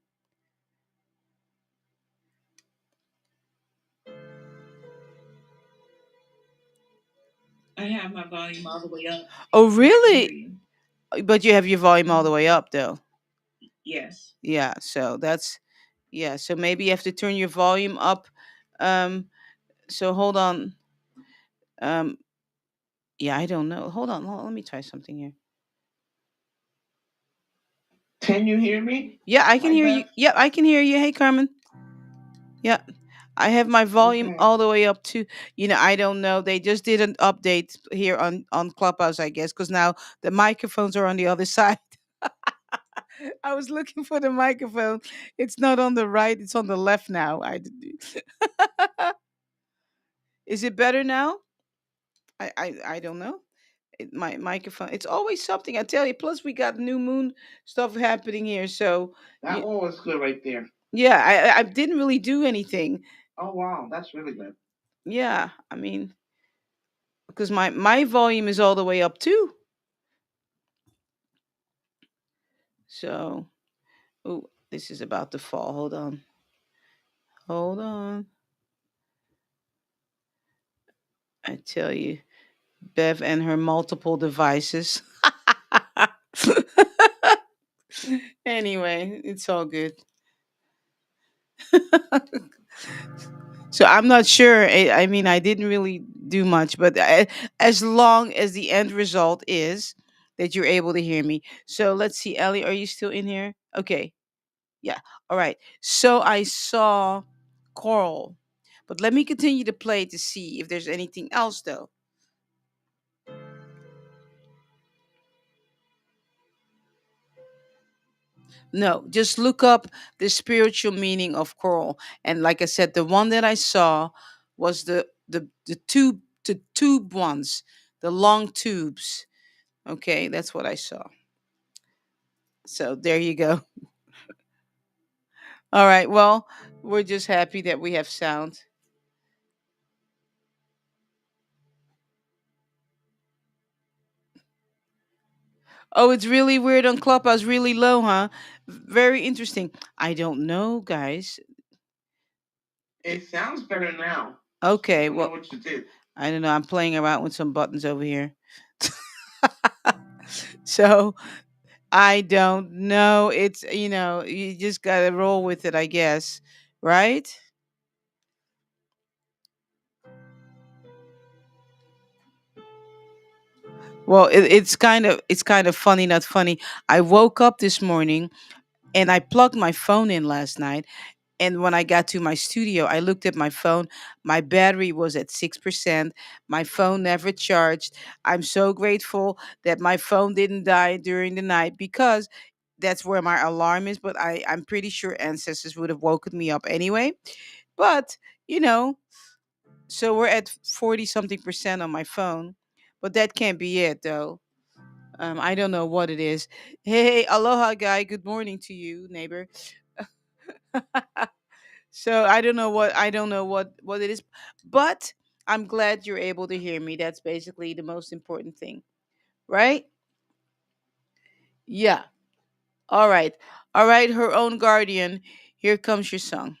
B: I have my volume all the way up.
A: Oh,
B: Yeah, I can hear
A: really?
B: you.
A: But you have your volume all the
B: Mhm.
A: way up, though.
B: Yes.
A: Yeah. So that's yeah. So maybe you have to turn your volume up. Um. So hold on. Um. Yeah, I don't know. Hold on. Let me try something here.
B: Can you hear me
A: Yeah, I can
B: like
A: hear you.
B: that?
A: Yep, I can hear you. Hey, Carmen. Yeah, I have my volume
B: Okay.
A: all the way up to. I don't know. They just did an update here on Clubhouse, I guess, because now the microphones are on the other side. I was looking for the microphone. It's not on the right. It's on the left now. Is it better now? I don't know. My microphone. It's always something, I tell you. Plus, we got new moon stuff happening here. So
B: That one was good right there.
A: yeah, I didn't really do anything.
B: Oh wow, that's really good.
A: Yeah, I mean, because my volume is all the way up too. So, oh, this is about to fall. Hold on. Hold on. I tell you, Bev and her multiple devices. Anyway, it's all good. So I'm not sure. I mean, I didn't really do much, but as long as the end result is that you're able to hear me. So let's see, Ellie, are you still in here? Okay. Yeah. All right. So I saw coral, but let me continue to play to see if there's anything else, though. No, just look up the spiritual meaning of coral. And like I said, the one that I saw was the tube ones, the long tubes. Okay, that's what I saw. So there you go. All right. Well, we're just happy that we have sound. Oh, it's really weird on Clubhouse, really low, huh? Very interesting. I don't know, guys.
B: It sounds better now. I
A: Okay,
B: don't know
A: well,
B: what you did.
A: I don't know. I'm playing around with some buttons over here. So I don't know. It's, you just got to roll with it, I guess. Right? Well, it's kind of funny, not funny. I woke up this morning and I plugged my phone in last night. And when I got to my studio, I looked at my phone. My battery was at 6%. My phone never charged. I'm so grateful that my phone didn't die during the night because that's where my alarm is. But I'm pretty sure ancestors would have woken me up anyway. But, you know, so we're at 40 something percent on my phone. But that can't be it, though. I don't know what it is. Hey, aloha, guy. Good morning to you, neighbor. So I don't know what it is, but I'm glad you're able to hear me. That's basically the most important thing, right? Yeah. All right. All right, her own guardian. Here comes your song.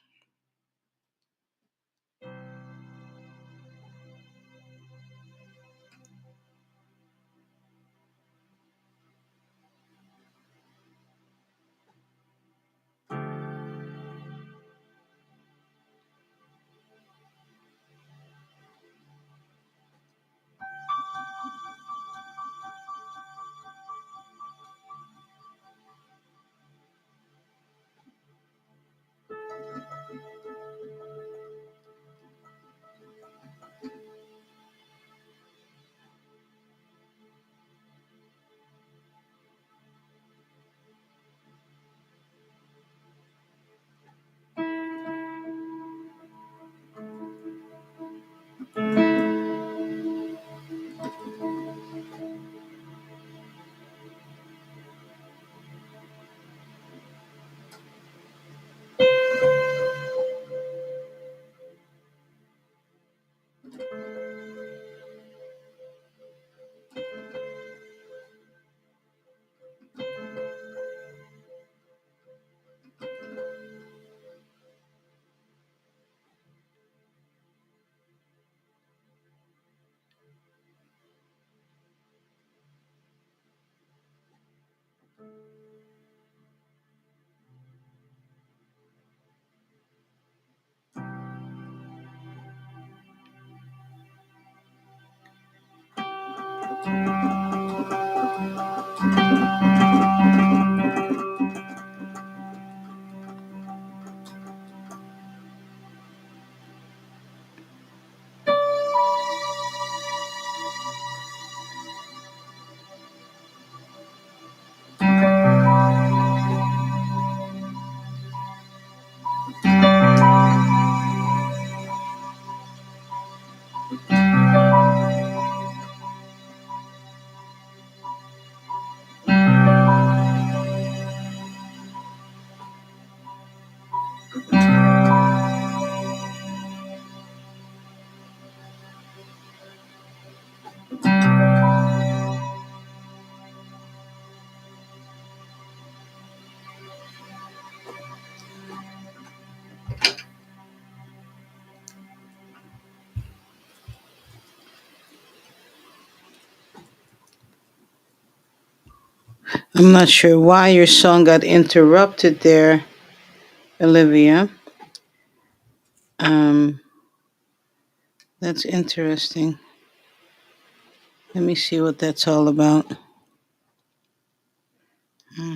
A: I'm not sure why your song got interrupted there, Olivia. Um, that's interesting. Let me see what that's all about. Hmm.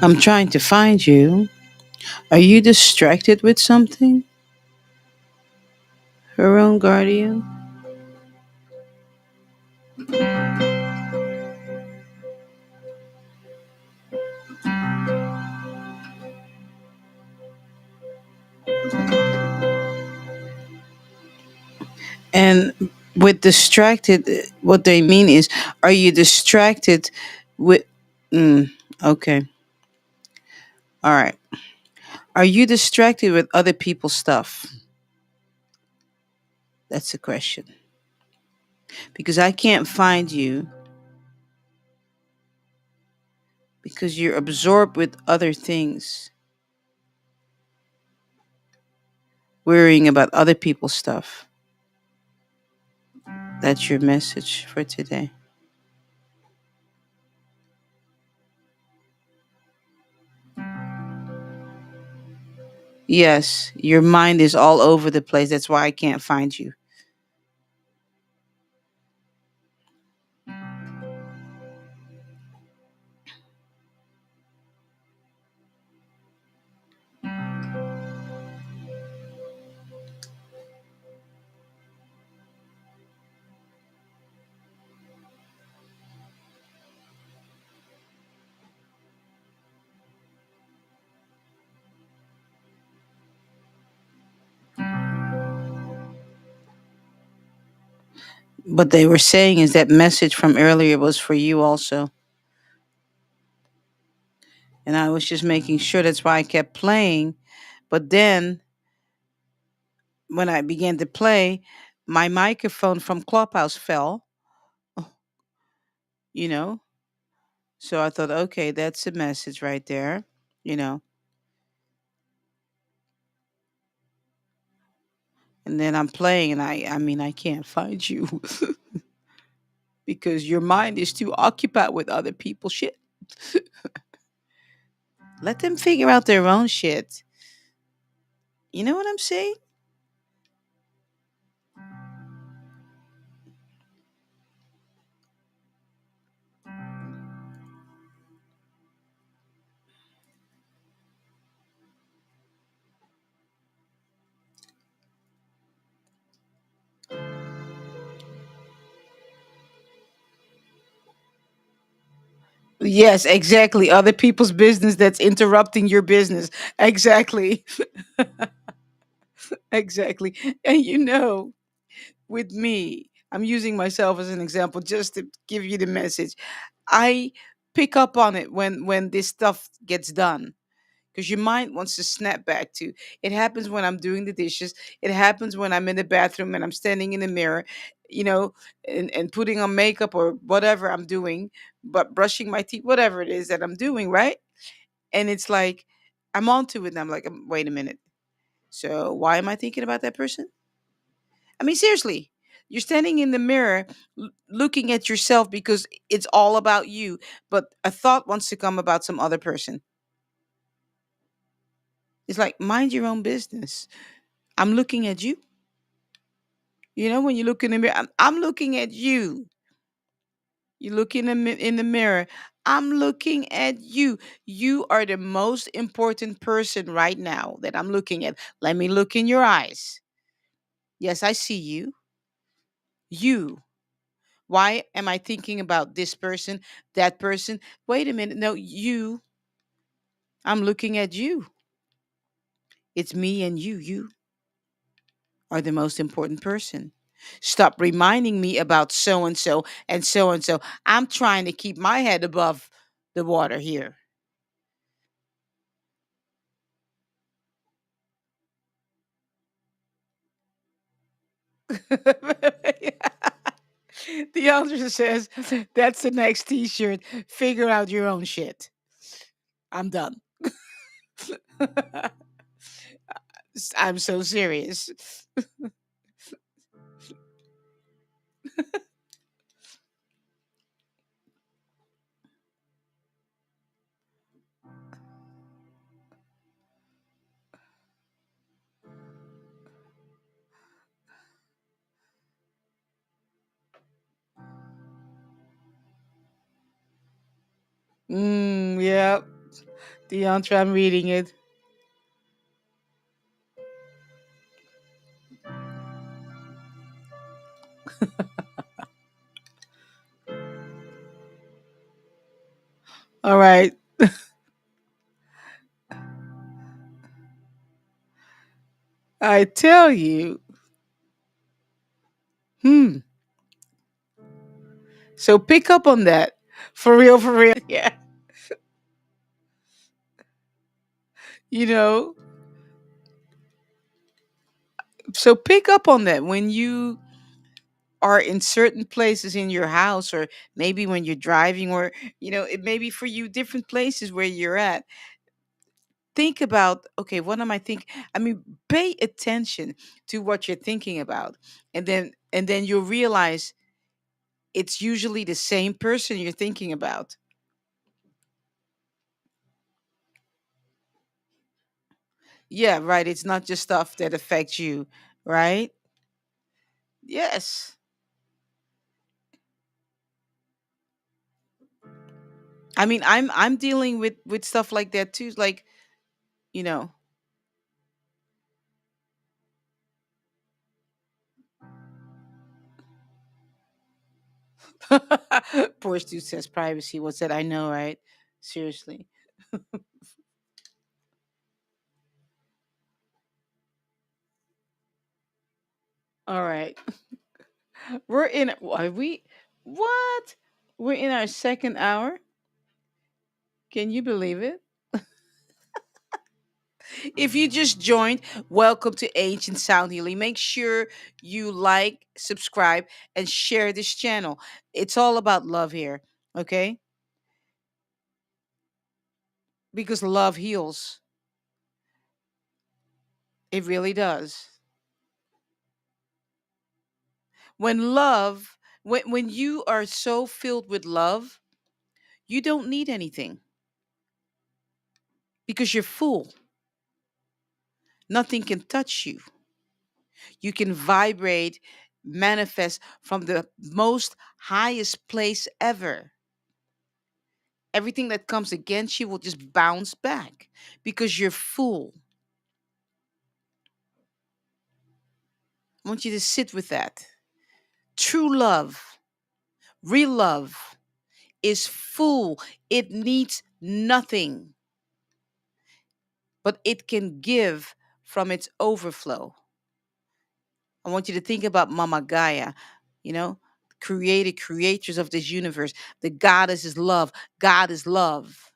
A: I'm trying to find you. Are you distracted with something? Her own guardian? And with distracted, what they mean is, are you distracted with. Okay. All right. Are you distracted with other people's stuff? That's the question. Because I can't find you because you're absorbed with other things, worrying about other people's stuff. That's your message for today. Yes, your mind is all over the place. That's why I can't find you. What they were saying is that message from earlier was for you also. And I was just making sure, that's why I kept playing. But then when I began to play, my microphone from Clubhouse fell, you know. So I thought, okay, that's a message right there, you know. And then I'm playing, and I mean, I can't find you because your mind is too occupied with other people's shit. Let them figure out their own shit. You know what I'm saying? Yes, exactly. Other people's business that's interrupting your business. Exactly. Exactly. And with me, I'm using myself as an example just to give you the message. I pick up on it when this stuff gets done, because your mind wants to snap back to. It happens when I'm doing the dishes. It happens when I'm in the bathroom and I'm standing in the mirror, you know, and putting on makeup or whatever I'm doing, but brushing my teeth, whatever it is that I'm doing, right? And it's like I'm onto it and I'm like, wait a minute. So why am I thinking about that person? I mean, seriously, you're standing in the mirror looking at yourself because it's all about you, but a thought wants to come about some other person. It's like, mind your own business. I'm looking at you. When you look in the mirror, I'm looking at you. You look in the mirror. I'm looking at you. You are the most important person right now that I'm looking at. Let me look in your eyes. Yes, I see you. You. Why am I thinking about this person, that person? Wait a minute. No, you. I'm looking at you. It's me and you. You are the most important person. Stop reminding me about so and so and so and so. I'm trying to keep my head above the water here. The elder says, that's the next t shirt. Figure out your own shit. I'm done. I'm so serious. Yeah. Deantra, I'm reading it. All right. I tell you. Hmm. So pick up on that. For real, for real. Yeah. You know, so pick up on that when you are in certain places in your house, or maybe when you're driving, or, it may be for you different places where you're at. Think about, okay, what am I thinking? I mean, pay attention to what you're thinking about. And then you'll realize it's usually the same person you're thinking about. Yeah, right. It's not just stuff that affects you, right? Yes. I mean, I'm dealing with stuff like that too. Like, you know, poor Stu says privacy. What's that? I know, right? Seriously. All right. Are we what? We're in our second hour. Can you believe it? If you just joined, welcome to Ancient Sound Healing. Make sure you like, subscribe, and share this channel. It's all about love here, okay? Because love heals. It really does. When love, when you are so filled with love, you don't need anything because you're full. Nothing can touch you. You can vibrate, manifest from the most highest place ever. Everything that comes against you will just bounce back because you're full. I want you to sit with that. True love, real love, is full. It needs nothing, but it can give from its overflow. I want you to think about Mama Gaia, you know, created creators of this universe. The goddess is love. God is love.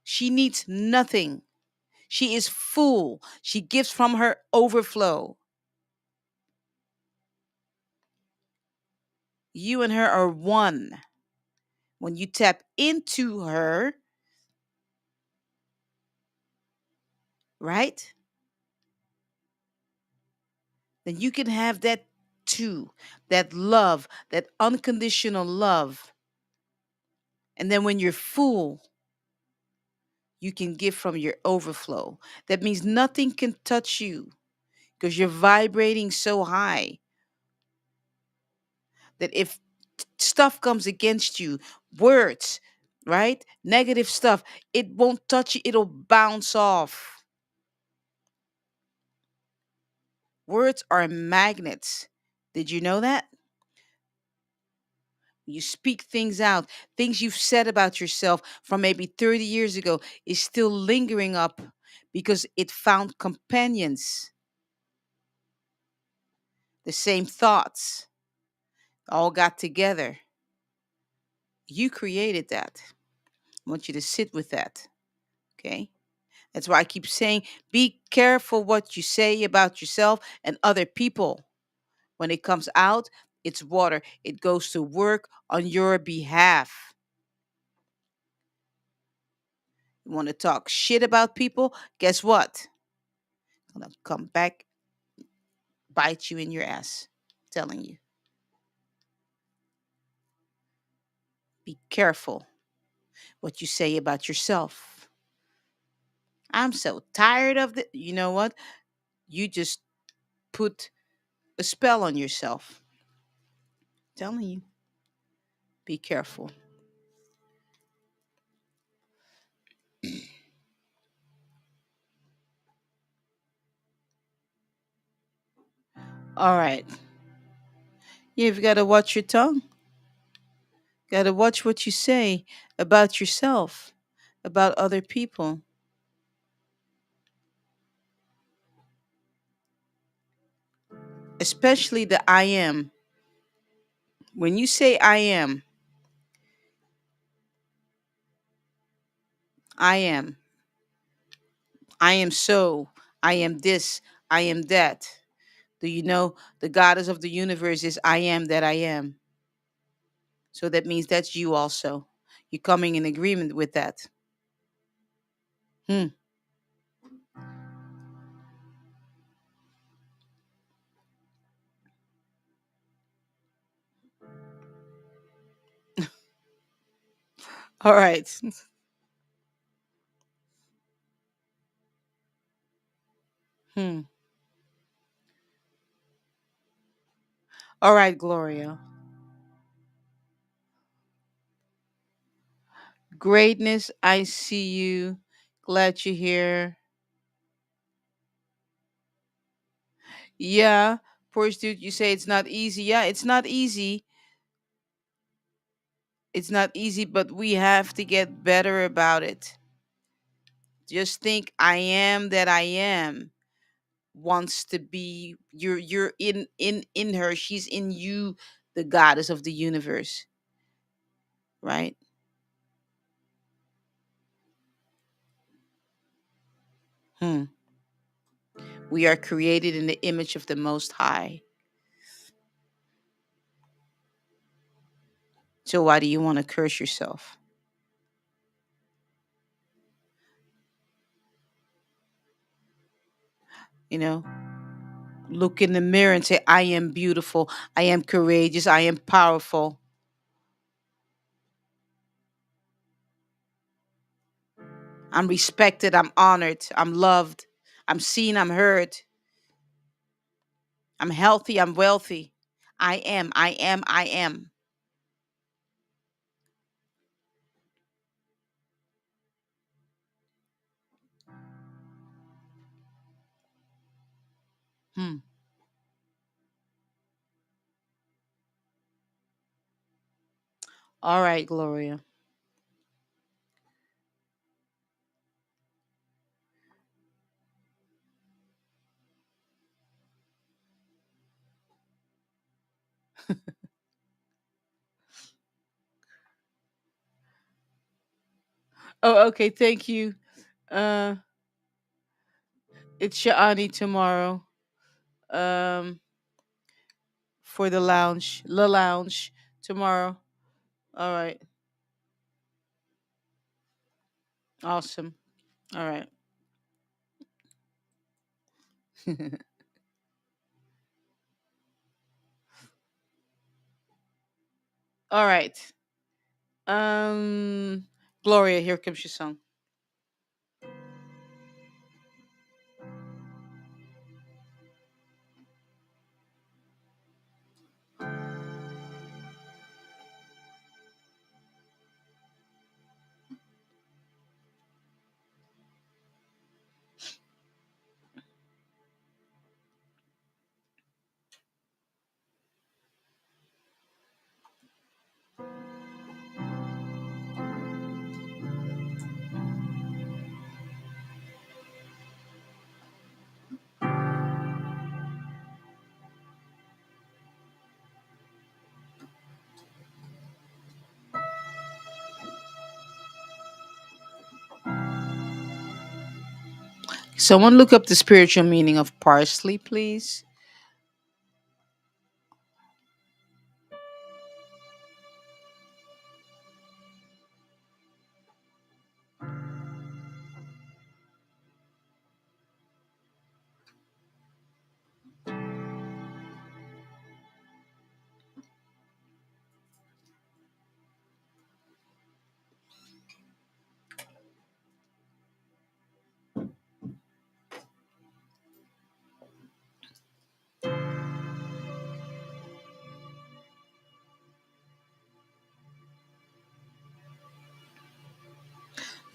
A: She needs nothing. She is full. She gives from her overflow. You and her are one. When you tap into her, right? Then you can have that too. That love, that unconditional love. And then when you're full, you can give from your overflow. That means nothing can touch you because you're vibrating so high that if stuff comes against you, words, right? Negative stuff, it won't touch you, it'll bounce off. Words are magnets. Did you know that? You speak things out, things you've said about yourself from maybe 30 years ago is still lingering up because it found companions, the same thoughts, all got together. You created that. I want you to sit with that. Okay. That's why I keep saying be careful what you say about yourself and other people. When it comes out, it's water. It goes to work on your behalf. You want to talk shit about people? Guess what? It's gonna come back, bite you in your ass. I'm telling you. Be careful what you say about yourself. I'm so tired of the. You know what? You just put a spell on yourself. I'm telling you. Be careful. All right. You've got to watch your tongue. Got to watch what you say about yourself, about other people, especially the I am. When you say I am, I am so, I am this, I am that. Do you know the goddess of the universe is I am that I am? So that means that's you also. You're coming in agreement with that. Hmm. All right. Hmm. All right, Gloria. Greatness, I see you. Glad you're here. Yeah. Poor dude, you say it's not easy. Yeah, it's not easy. It's not easy, but we have to get better about it. Just think I am that I am wants to be you're in her. She's in you, the goddess of the universe, right? Hmm. We are created in the image of the Most High. So why do you want to curse yourself? You know, look in the mirror and say, I am beautiful. I am courageous. I am powerful. I'm respected. I'm honored. I'm loved. I'm seen. I'm heard. I'm healthy. I'm wealthy. I am. I am. I am. Hmm. All right, Gloria. Oh, okay. Thank you. Uh, it's Sha'ani tomorrow. Um, for the lounge tomorrow. All right. Awesome. All right. All right. Um, Gloria, here comes your song. Someone look up the spiritual meaning of parsley, please.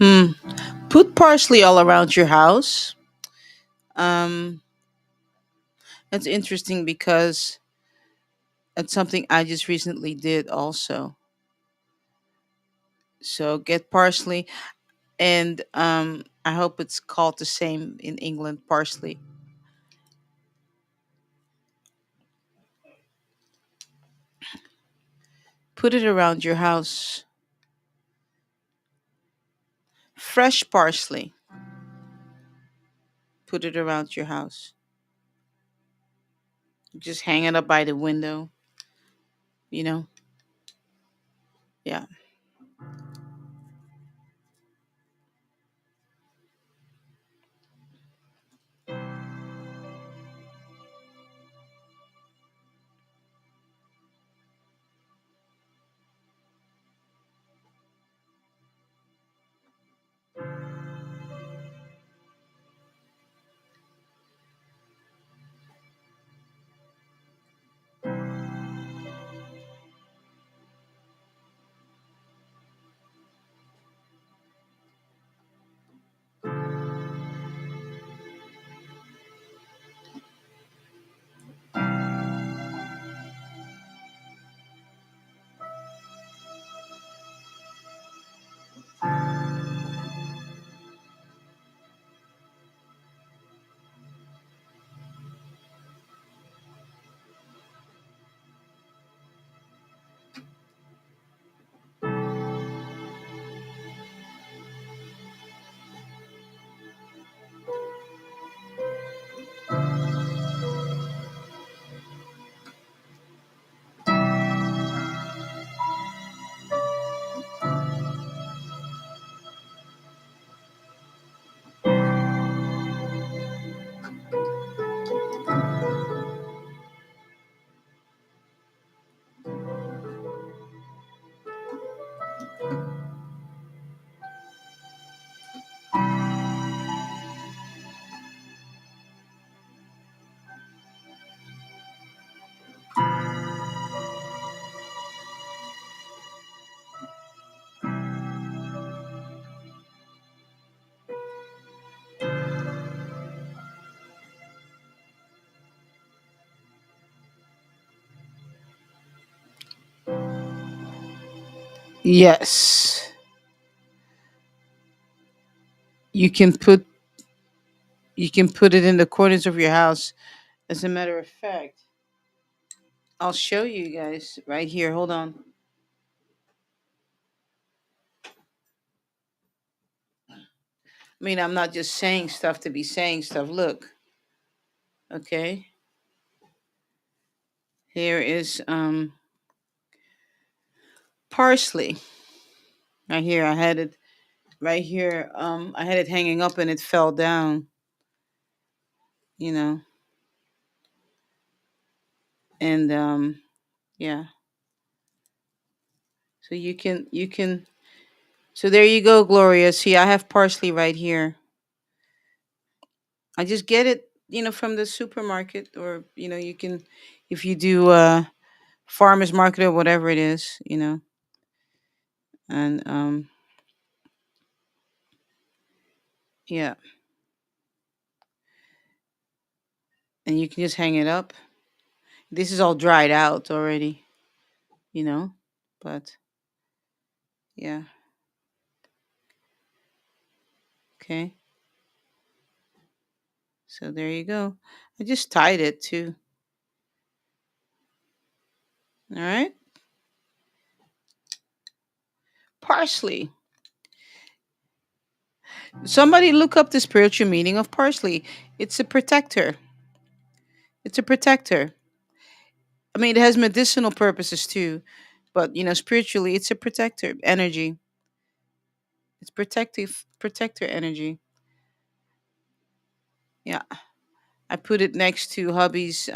A: Hmm. Put parsley all around your house. Um, that's interesting because it's something I just recently did also. So get parsley, and I hope it's called the same in England, parsley. Put it around your house. Fresh parsley. Put it around your house. Just hang it up by the window. You know. Yeah. Yes. You can put it in the corners of your house. As a matter of fact, I'll show you guys right here. Hold on. I mean, I'm not just saying stuff to be saying stuff. Look, okay. Here is parsley. Right here. I had it right here. I had it hanging up and it fell down, you know. And yeah. So you can so there you go, Gloria. See, I have parsley right here. I just get it, from the supermarket, or you can, if you do farmers market or whatever it is, and yeah, and you can just hang it up. This is all dried out already, you know, but yeah, okay. So there you go. I just tied it too. All right, parsley. Somebody look up the spiritual meaning of parsley. It's a protector. It's a protector. I mean, it has medicinal purposes too, but spiritually, it's a protector energy. It's protective protector energy. Yeah, I put it next to hubby's.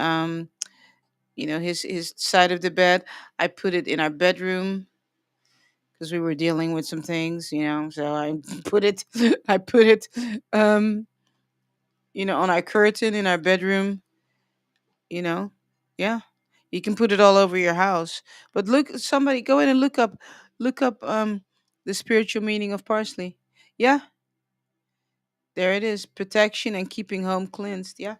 A: His side of the bed. I put it in our bedroom because we were dealing with some things. So I put it. I put it. Um, on our curtain in our bedroom. You know, yeah. You can put it all over your house. But look, somebody go in and look up the spiritual meaning of parsley. Yeah, there it is. Protection and keeping home cleansed. Yeah.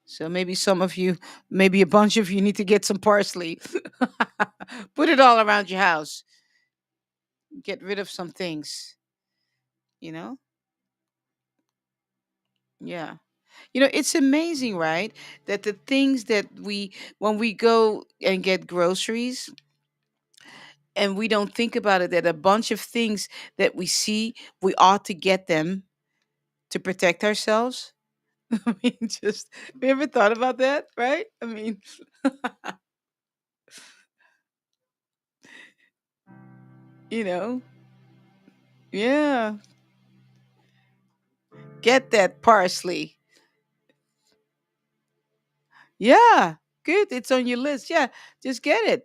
A: So maybe some of you, maybe a bunch of you need to get some parsley. Put it all around your house. Get rid of some things, you know? Yeah. It's amazing, right? That the things that when we go and get groceries, and we don't think about it, that a bunch of things that we see, we ought to get them to protect ourselves. I mean, just, have you ever thought about that, right? I mean, you know, yeah, get that parsley. Yeah, good. It's on your list. Yeah, just get it.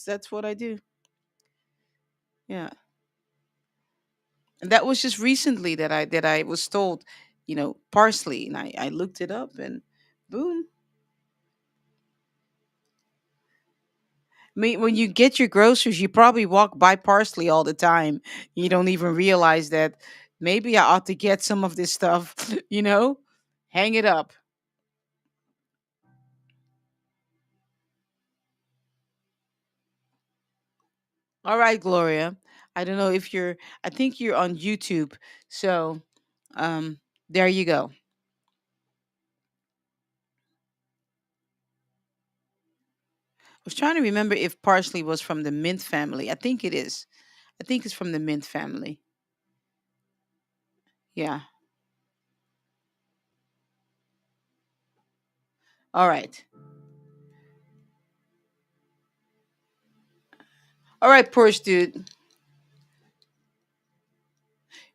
A: That's what I do. Yeah, and that was just recently that I was told, parsley, and I looked it up, and boom. I mean, when you get your groceries, you probably walk by parsley all the time. You don't even realize that maybe I ought to get some of this stuff. Hang it up. All right, Gloria. I don't know if you're. I think you're on YouTube. So, um, there you go. Was trying to remember if parsley was from the mint family. I think it is. I think it's from the mint family. Yeah. All right. All right, Porsche dude.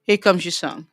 A: Here comes your song.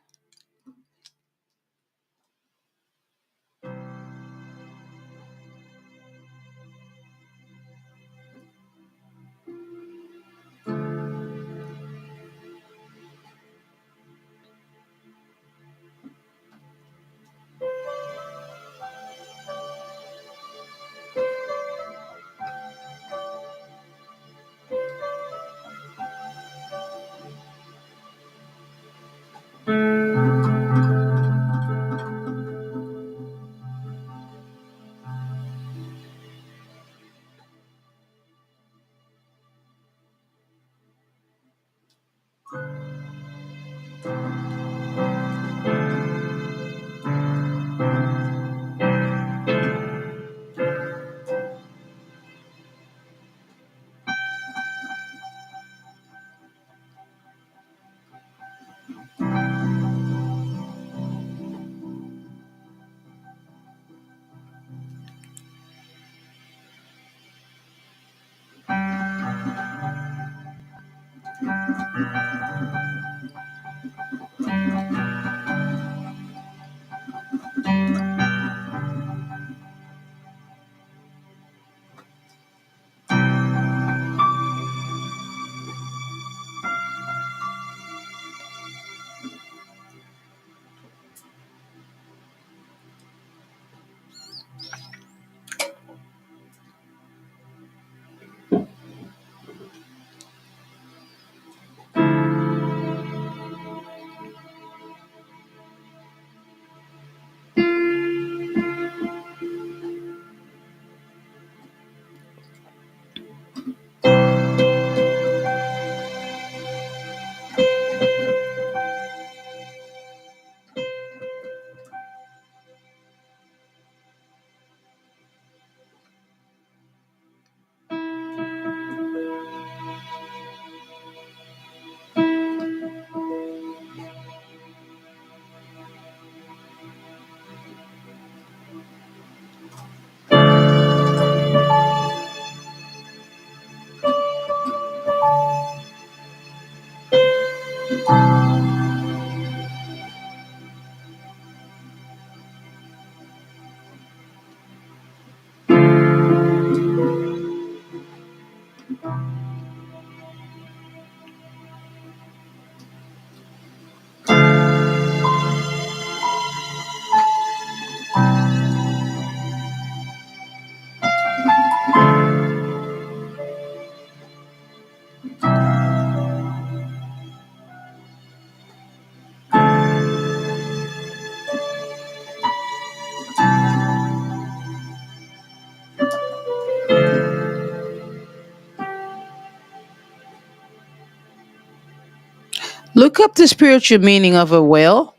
A: Look up the spiritual meaning of a whale.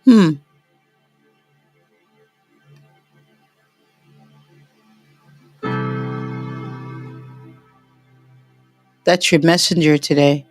A: Hmm, that's your messenger today.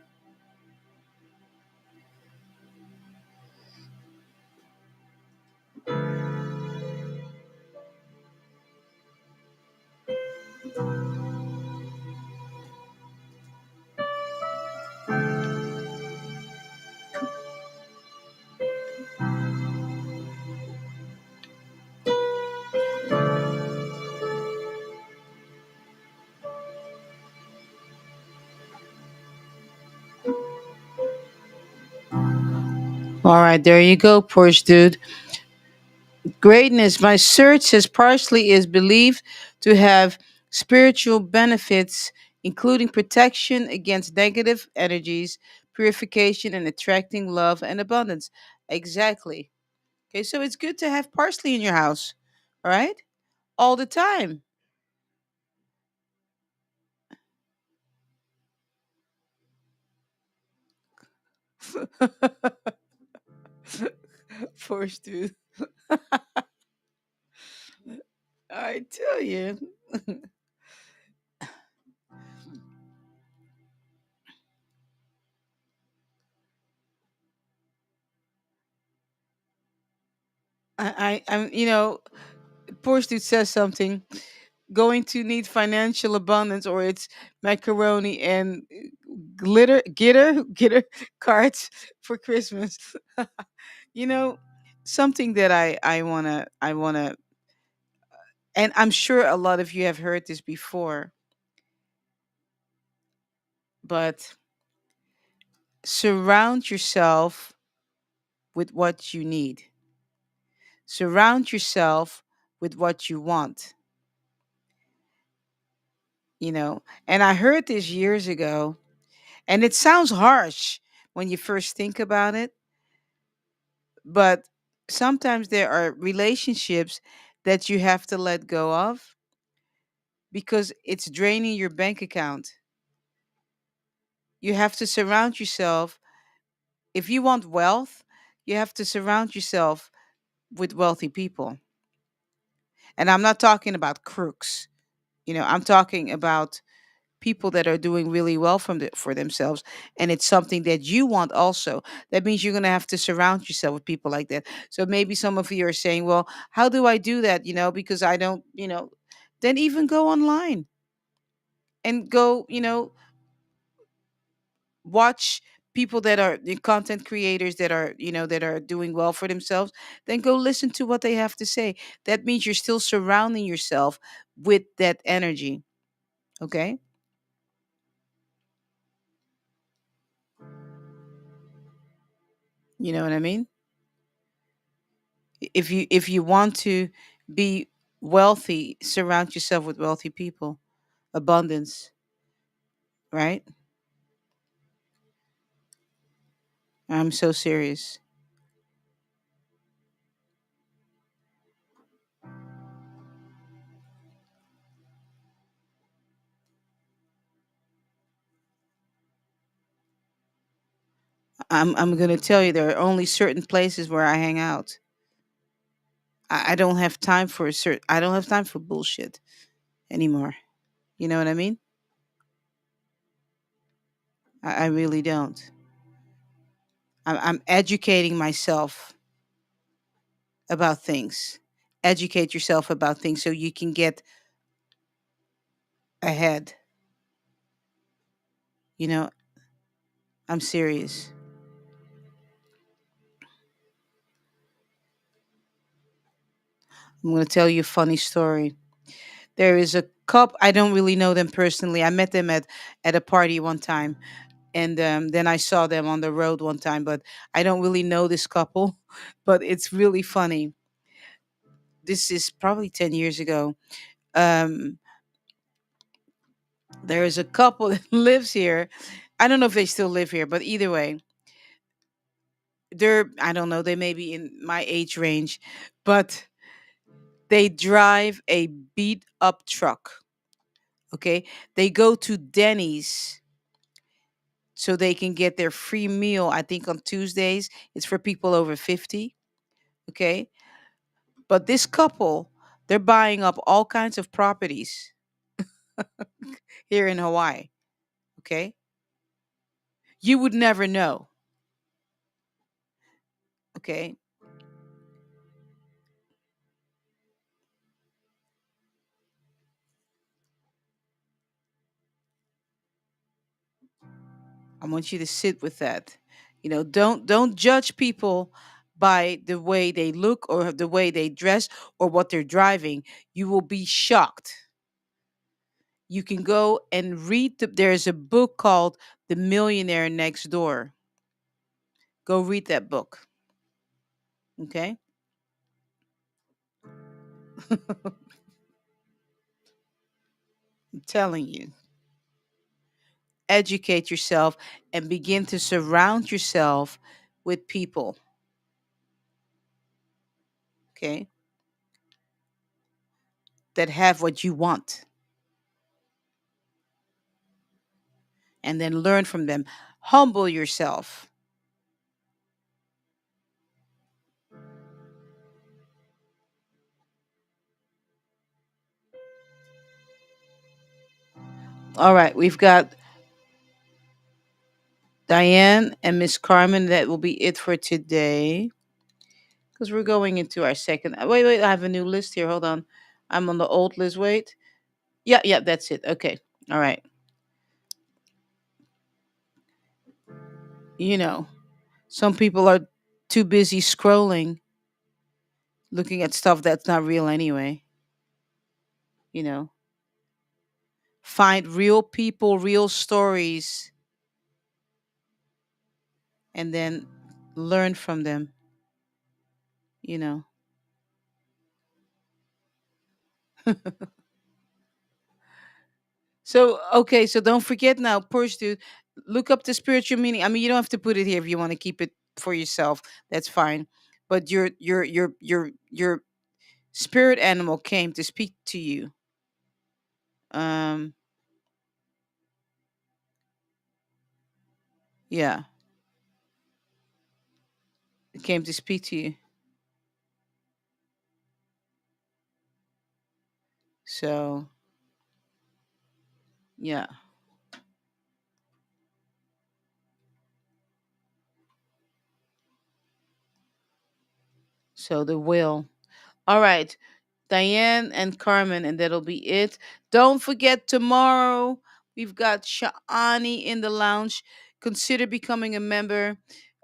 A: All right, there you go, Porsche dude. Greatness. My search says parsley is believed to have spiritual benefits, including protection against negative energies, purification, and attracting love and abundance. Exactly. Okay, so it's good to have parsley in your house, all right? All the time. Porsche dude. I tell you. I'm, Porsche dude says something. Going to need financial abundance, or it's macaroni and glitter cards for Christmas. you know, Something that I wanna, and I'm sure a lot of you have heard this before, but surround yourself with what you need. Surround yourself with what you want. And I heard this years ago, and it sounds harsh when you first think about it. But sometimes there are relationships that you have to let go of because it's draining your bank account. You have to surround yourself. If you want wealth, you have to surround yourself with wealthy people. And I'm not talking about crooks. I'm talking about people that are doing really well for themselves, and it's something that you want also. That means you're going to have to surround yourself with people like that. So maybe some of you are saying, well, how do I do that, because I don't, then even go online and go, watch people that are the content creators that are, that are doing well for themselves. Then go listen to what they have to say. That means you're still surrounding yourself with that energy. Okay. You know what I mean? If you want to be wealthy, surround yourself with wealthy people. Abundance, right? I'm so serious. I'm going to tell you, there are only certain places where I hang out. I don't have time for I don't have time for bullshit anymore. You know what I mean? I really don't. I'm educating myself about things. Educate yourself about things so you can get ahead. You know, I'm serious. I'm going to tell you a funny story. There is a couple. I don't really know them personally. I met them at a party one time, and then I saw them on the road one time. But I don't really know this couple. But it's really funny. This is probably 10 years ago. Um, there is a couple that lives here. I don't know if they still live here, but either way, they're, I don't know, they may be in my age range, but they drive a beat up truck. Okay, they go to Denny's so they can get their free meal. I think on Tuesdays, it's for people over 50. Okay. But this couple, they're buying up all kinds of properties here in Hawaii. Okay. You would never know. Okay. I want you to sit with that. Don't judge people by the way they look or the way they dress or what they're driving. You will be shocked. You can go and read there's a book called The Millionaire Next Door. Go read that book. Okay? I'm telling you. Educate yourself and begin to surround yourself with people, okay, that have what you want, and then learn from them. Humble yourself. All right, we've got Diane and Miss Carmen. That will be it for today because we're going into our second. Wait, I have a new list here. Hold on. I'm on the old list. Wait. Yeah, yeah, that's it. Okay. All right. You know, some people are too busy scrolling, looking at stuff that's not real anyway. You know, find real people, real stories, and then learn from them. You know. So okay, so don't forget now, push to look up the spiritual meaning. I mean, you don't have to put it here if you want to keep it for yourself. That's fine. But your spirit animal came to speak to you. Um, Yeah, it came to speak to you. So yeah, so the will. All right, Diane and Carmen, and that'll be it. Don't forget tomorrow we've got Sha'ani in the lounge. Consider becoming a member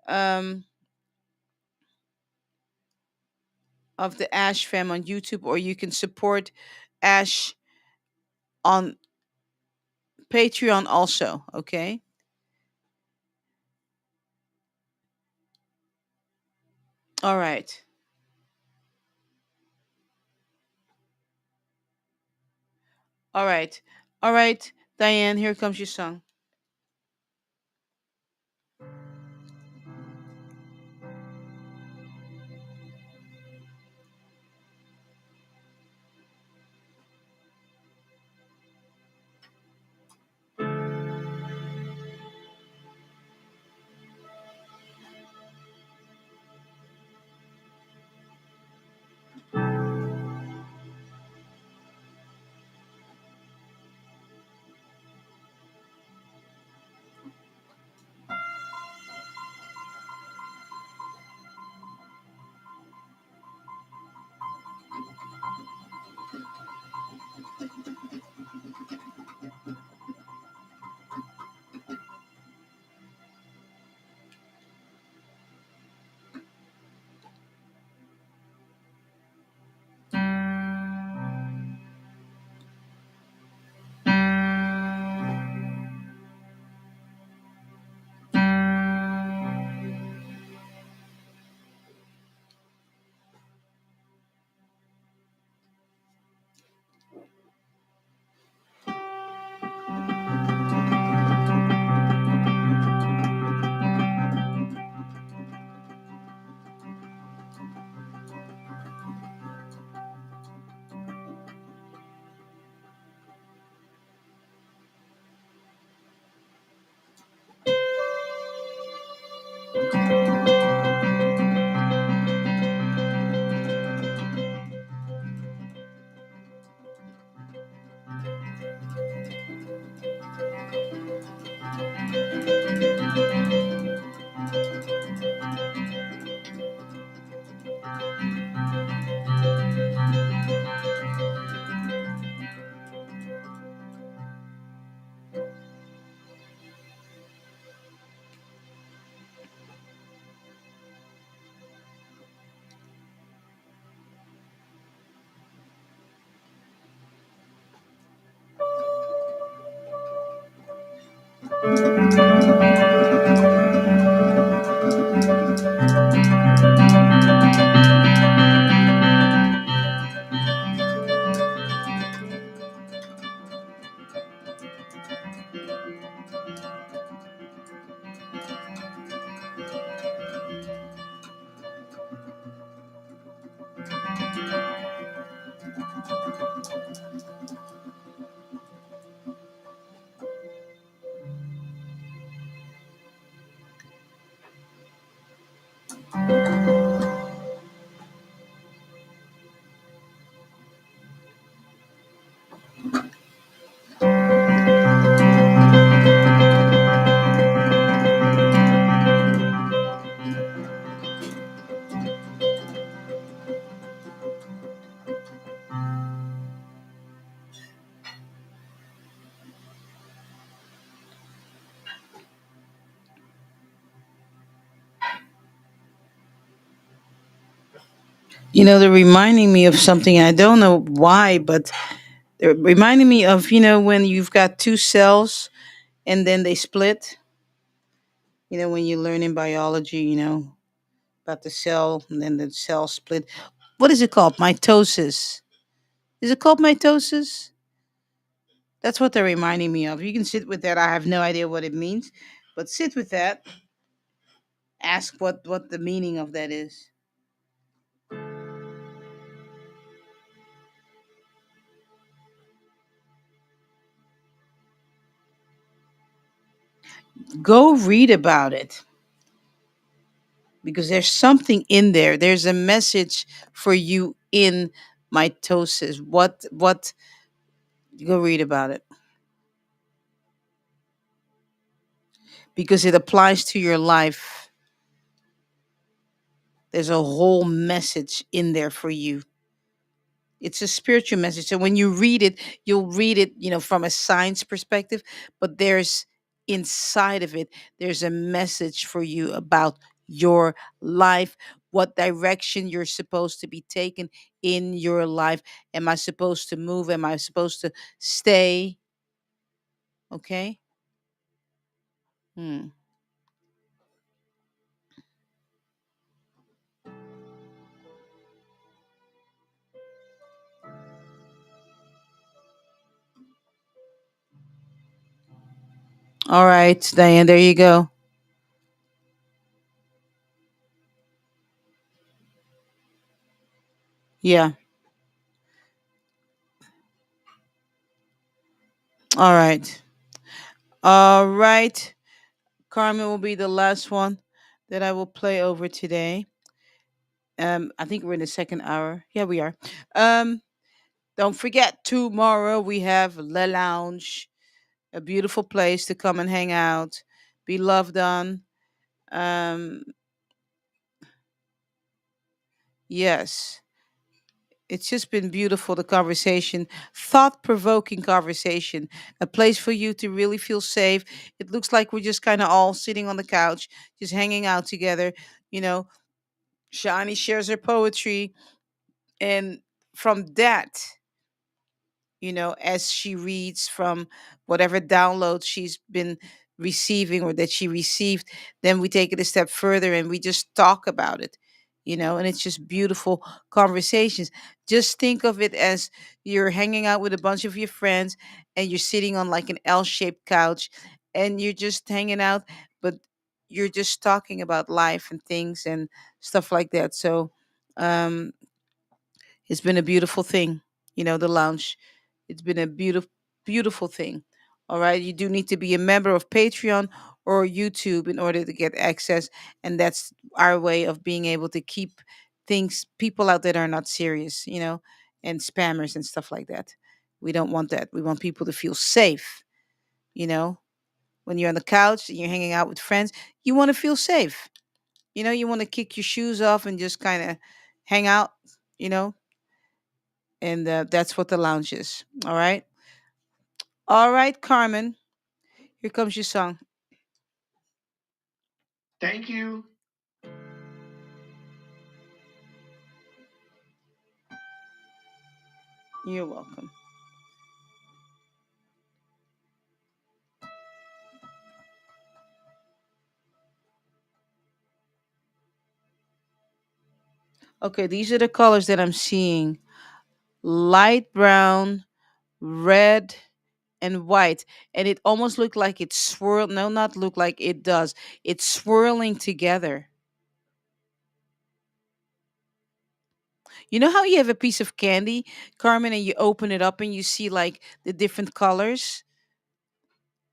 A: um, of the Ash Fam on YouTube, or you can support Ash on Patreon also. Okay. All right. All right. All right, Diane. Here comes your song. They're reminding me of something. I don't know why, but they're reminding me of, when you've got two cells and then they split. When you learn in biology, about the cell and then the cell split. What is it called? Mitosis. Is it called mitosis? That's what they're reminding me of. You can sit with that. I have no idea what it means, but sit with that. Ask what the meaning of that is. Go read about it because there's something in there. There's a message for you in mitosis. What go read about it because it applies to your life. There's a whole message in there for you. It's a spiritual message. So when you read it, you'll read it, from a science perspective, but there's inside of it, there's a message for you about your life, what direction you're supposed to be taken in your life. Am I supposed to move? Am I supposed to stay? Okay. Hmm. All right, Diane, there you go. Yeah. All right. All right. Carmen will be the last one that I will play over today. I think we're in the second hour. Yeah, we are. Um, don't forget tomorrow we have Le Lounge, a beautiful place to come and hang out, be loved on. Um, yes, it's just been beautiful. The conversation, thought provoking conversation, a place for you to really feel safe. It looks like we're just kind of all sitting on the couch, just hanging out together. You know, Shani shares her poetry, and from that, as she reads from whatever download she's been receiving or that she received, then we take it a step further and we just talk about it, and it's just beautiful conversations. Just think of it as you're hanging out with a bunch of your friends and you're sitting on like an L-shaped couch and you're just hanging out, but you're just talking about life and things and stuff like that. So, um, it's been a beautiful thing, the lounge. It's been a beautiful, beautiful thing. All right. You do need to be a member of Patreon or YouTube in order to get access. And that's our way of being able to keep people out that are not serious, and spammers and stuff like that. We don't want that. We want people to feel safe, you know. When you're on the couch and you're hanging out with friends, you want to feel safe. You want to kick your shoes off and just kind of hang out, you know, and that's what the lounge is. All right. All right, Carmen. Here comes your song.
B: Thank you.
A: You're welcome. Okay, these are the colors that I'm seeing: light brown, red, and white. And it almost looked like it's swirled. No, not look like it does. It's swirling together. You know how you have a piece of candy, Carmen, and you open it up and you see like the different colors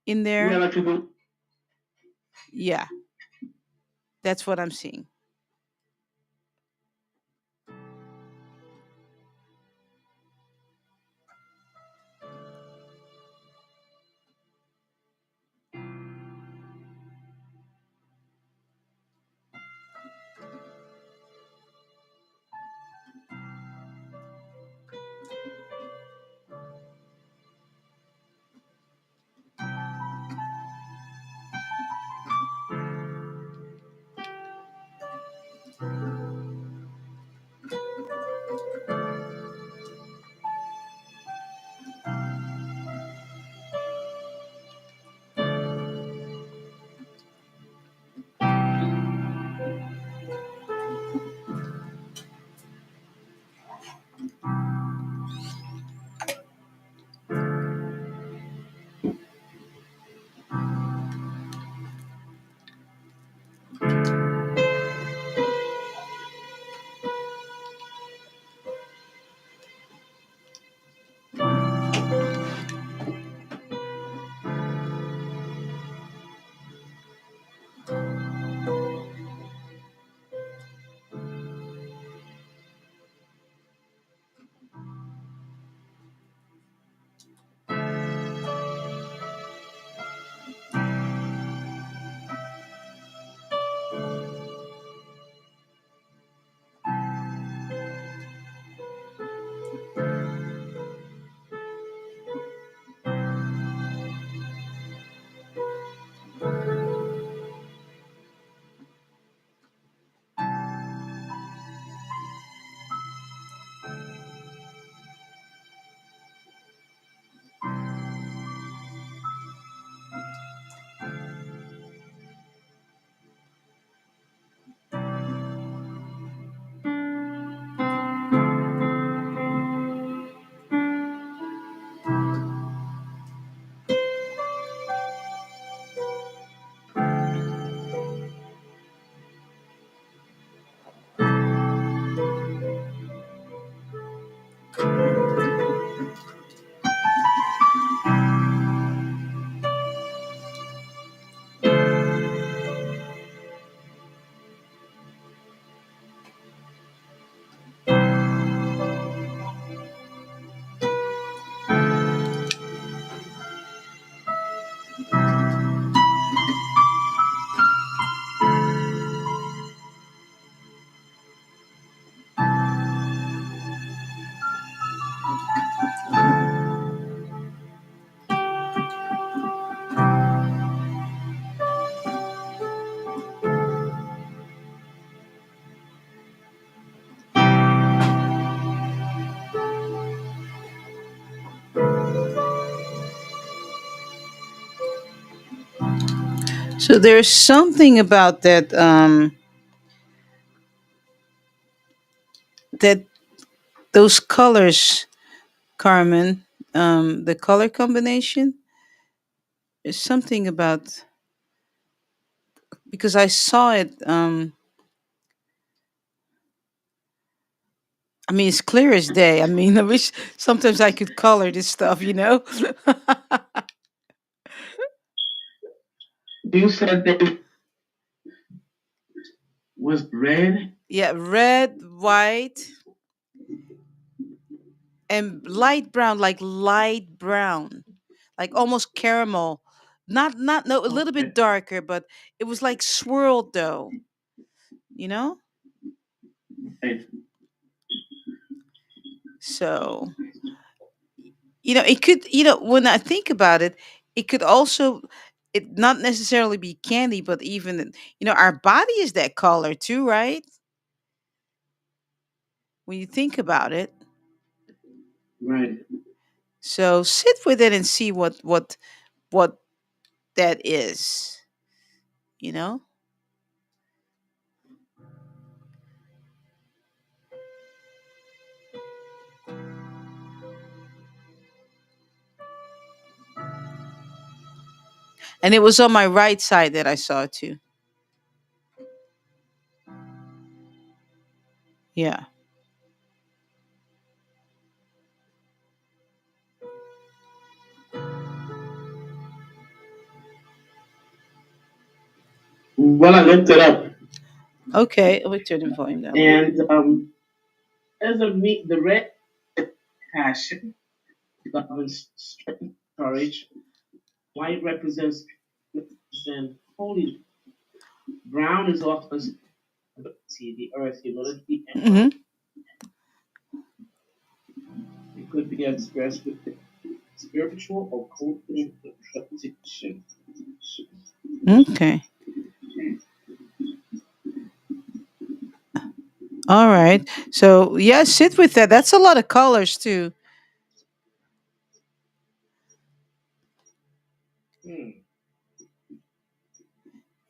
A: in
B: Yeah,
A: there?
B: like people.
A: Yeah, that's what I'm seeing. So there's something about that those colors, Carmen. The color combination is something about because I saw it. I mean, it's clear as day. I mean, I wish sometimes I could color this stuff.
B: You said that it was red.
A: Yeah, red, white, and light brown, like light brown, like almost caramel. Not no, a little bit
B: Okay.
A: darker, but it was like swirled though. You know.
B: Right.
A: So it could. When I think about it, it could also. It not necessarily be candy, but even our body is that color too, right? When you think about it.
B: Right.
A: So sit with it and see what that is, you know? And it was on my right side that I saw it too. Yeah.
B: Well, I looked it up,
A: Okay. We turn the volume down a little bit.
B: and as a meat, the red passion governs strength, courage. White represents and holiness. Brown is often see the earth, humility, and
A: Hmm.
B: growth. It could be expressed with spiritual or cultural tradition.
A: Okay. All right. So yeah, sit with that. That's a lot of colors too.
B: Hmm.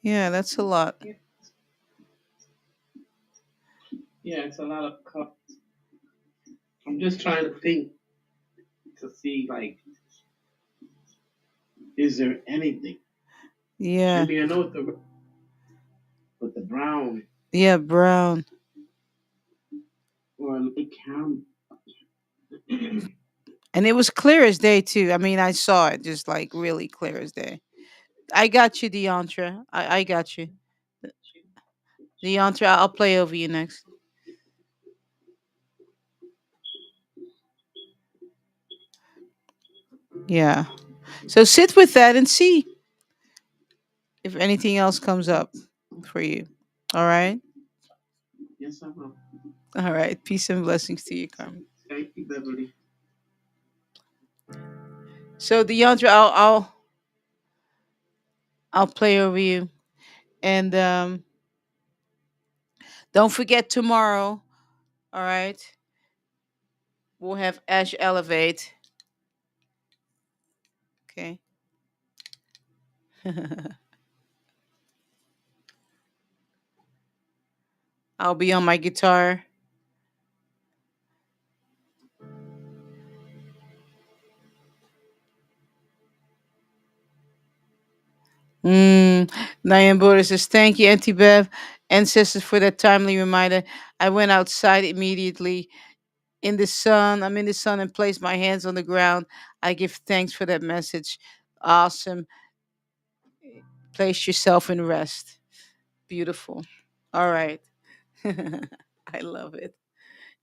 A: Yeah, that's a lot.
B: Yeah, yeah, it's a lot of color. I'm just trying to think to see, like, is there anything? I
A: Yeah.
B: mean, I know with the brown
A: Yeah, brown.
B: or like caramel.
A: And it was clear as day too. I mean, I saw it just like really clear as day. I got you, Deontra. I got you. Deontra, I'll play over you next. Yeah. So sit with that and see if anything else comes up for you. All right.
B: Yes, I will.
A: All right. Peace and blessings to you, Carmen.
B: Thank you, Beverly.
A: So Deandra, I'll play over you, and don't forget tomorrow. All right, we'll have Ash Elevate. Okay. I'll be on my guitar. Nayan Buddha says, "Thank you, Auntie Bev, ancestors, for that timely reminder. I went outside immediately in the sun. I'm in the sun and placed my hands on the ground. I give thanks for that message. Awesome. Place yourself in rest. Beautiful. All right. I love it.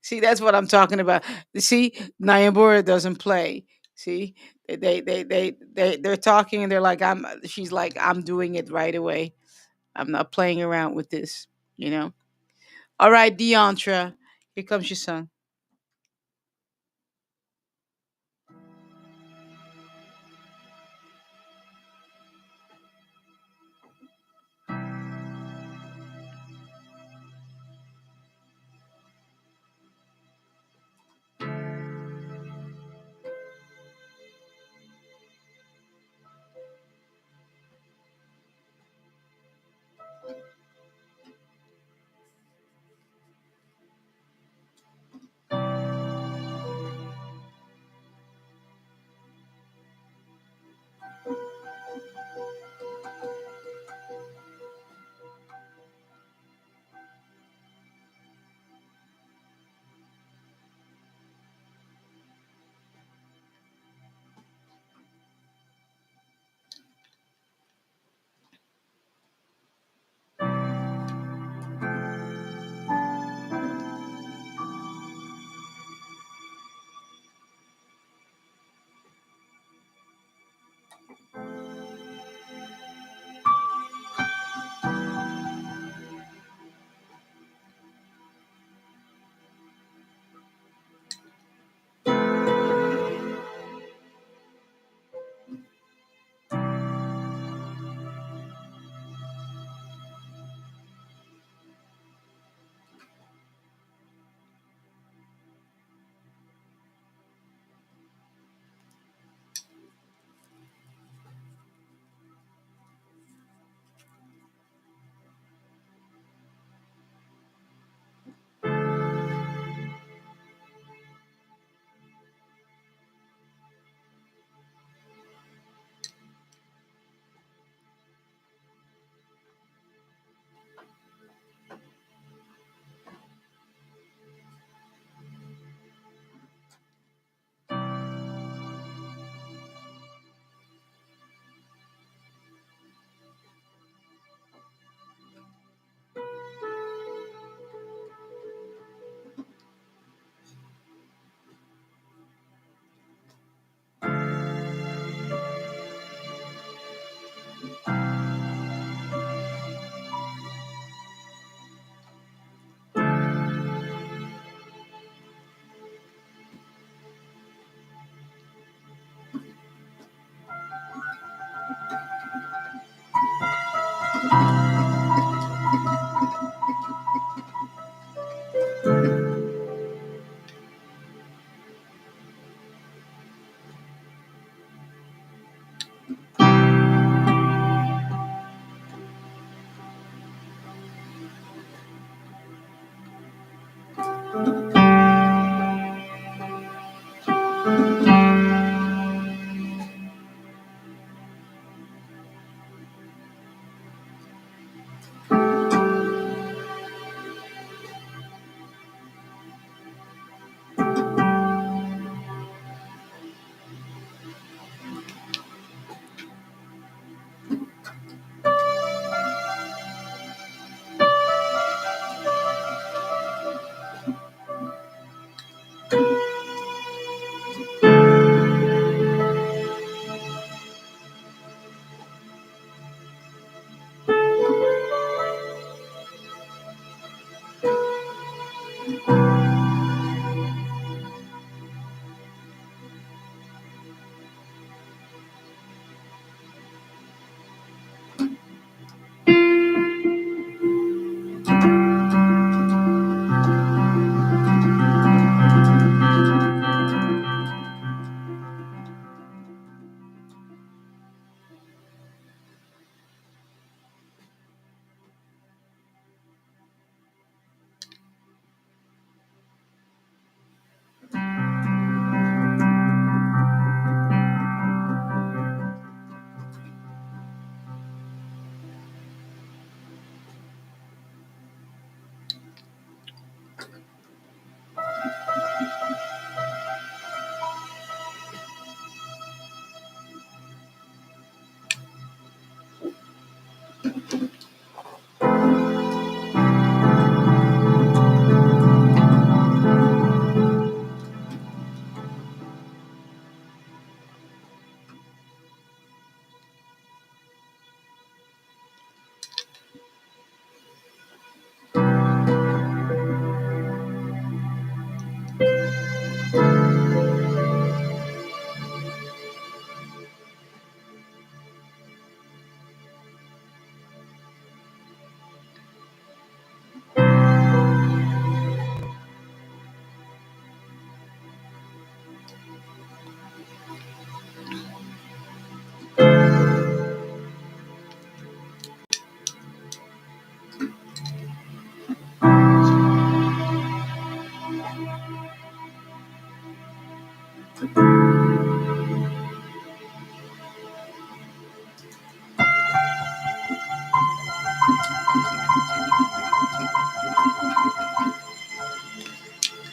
A: See, that's what I'm talking about. See, Nyambura doesn't play. See, they're talking and they're like, she's like, I'm doing it right away. I'm not playing around with this, you know. All right, Deontra, here comes your son.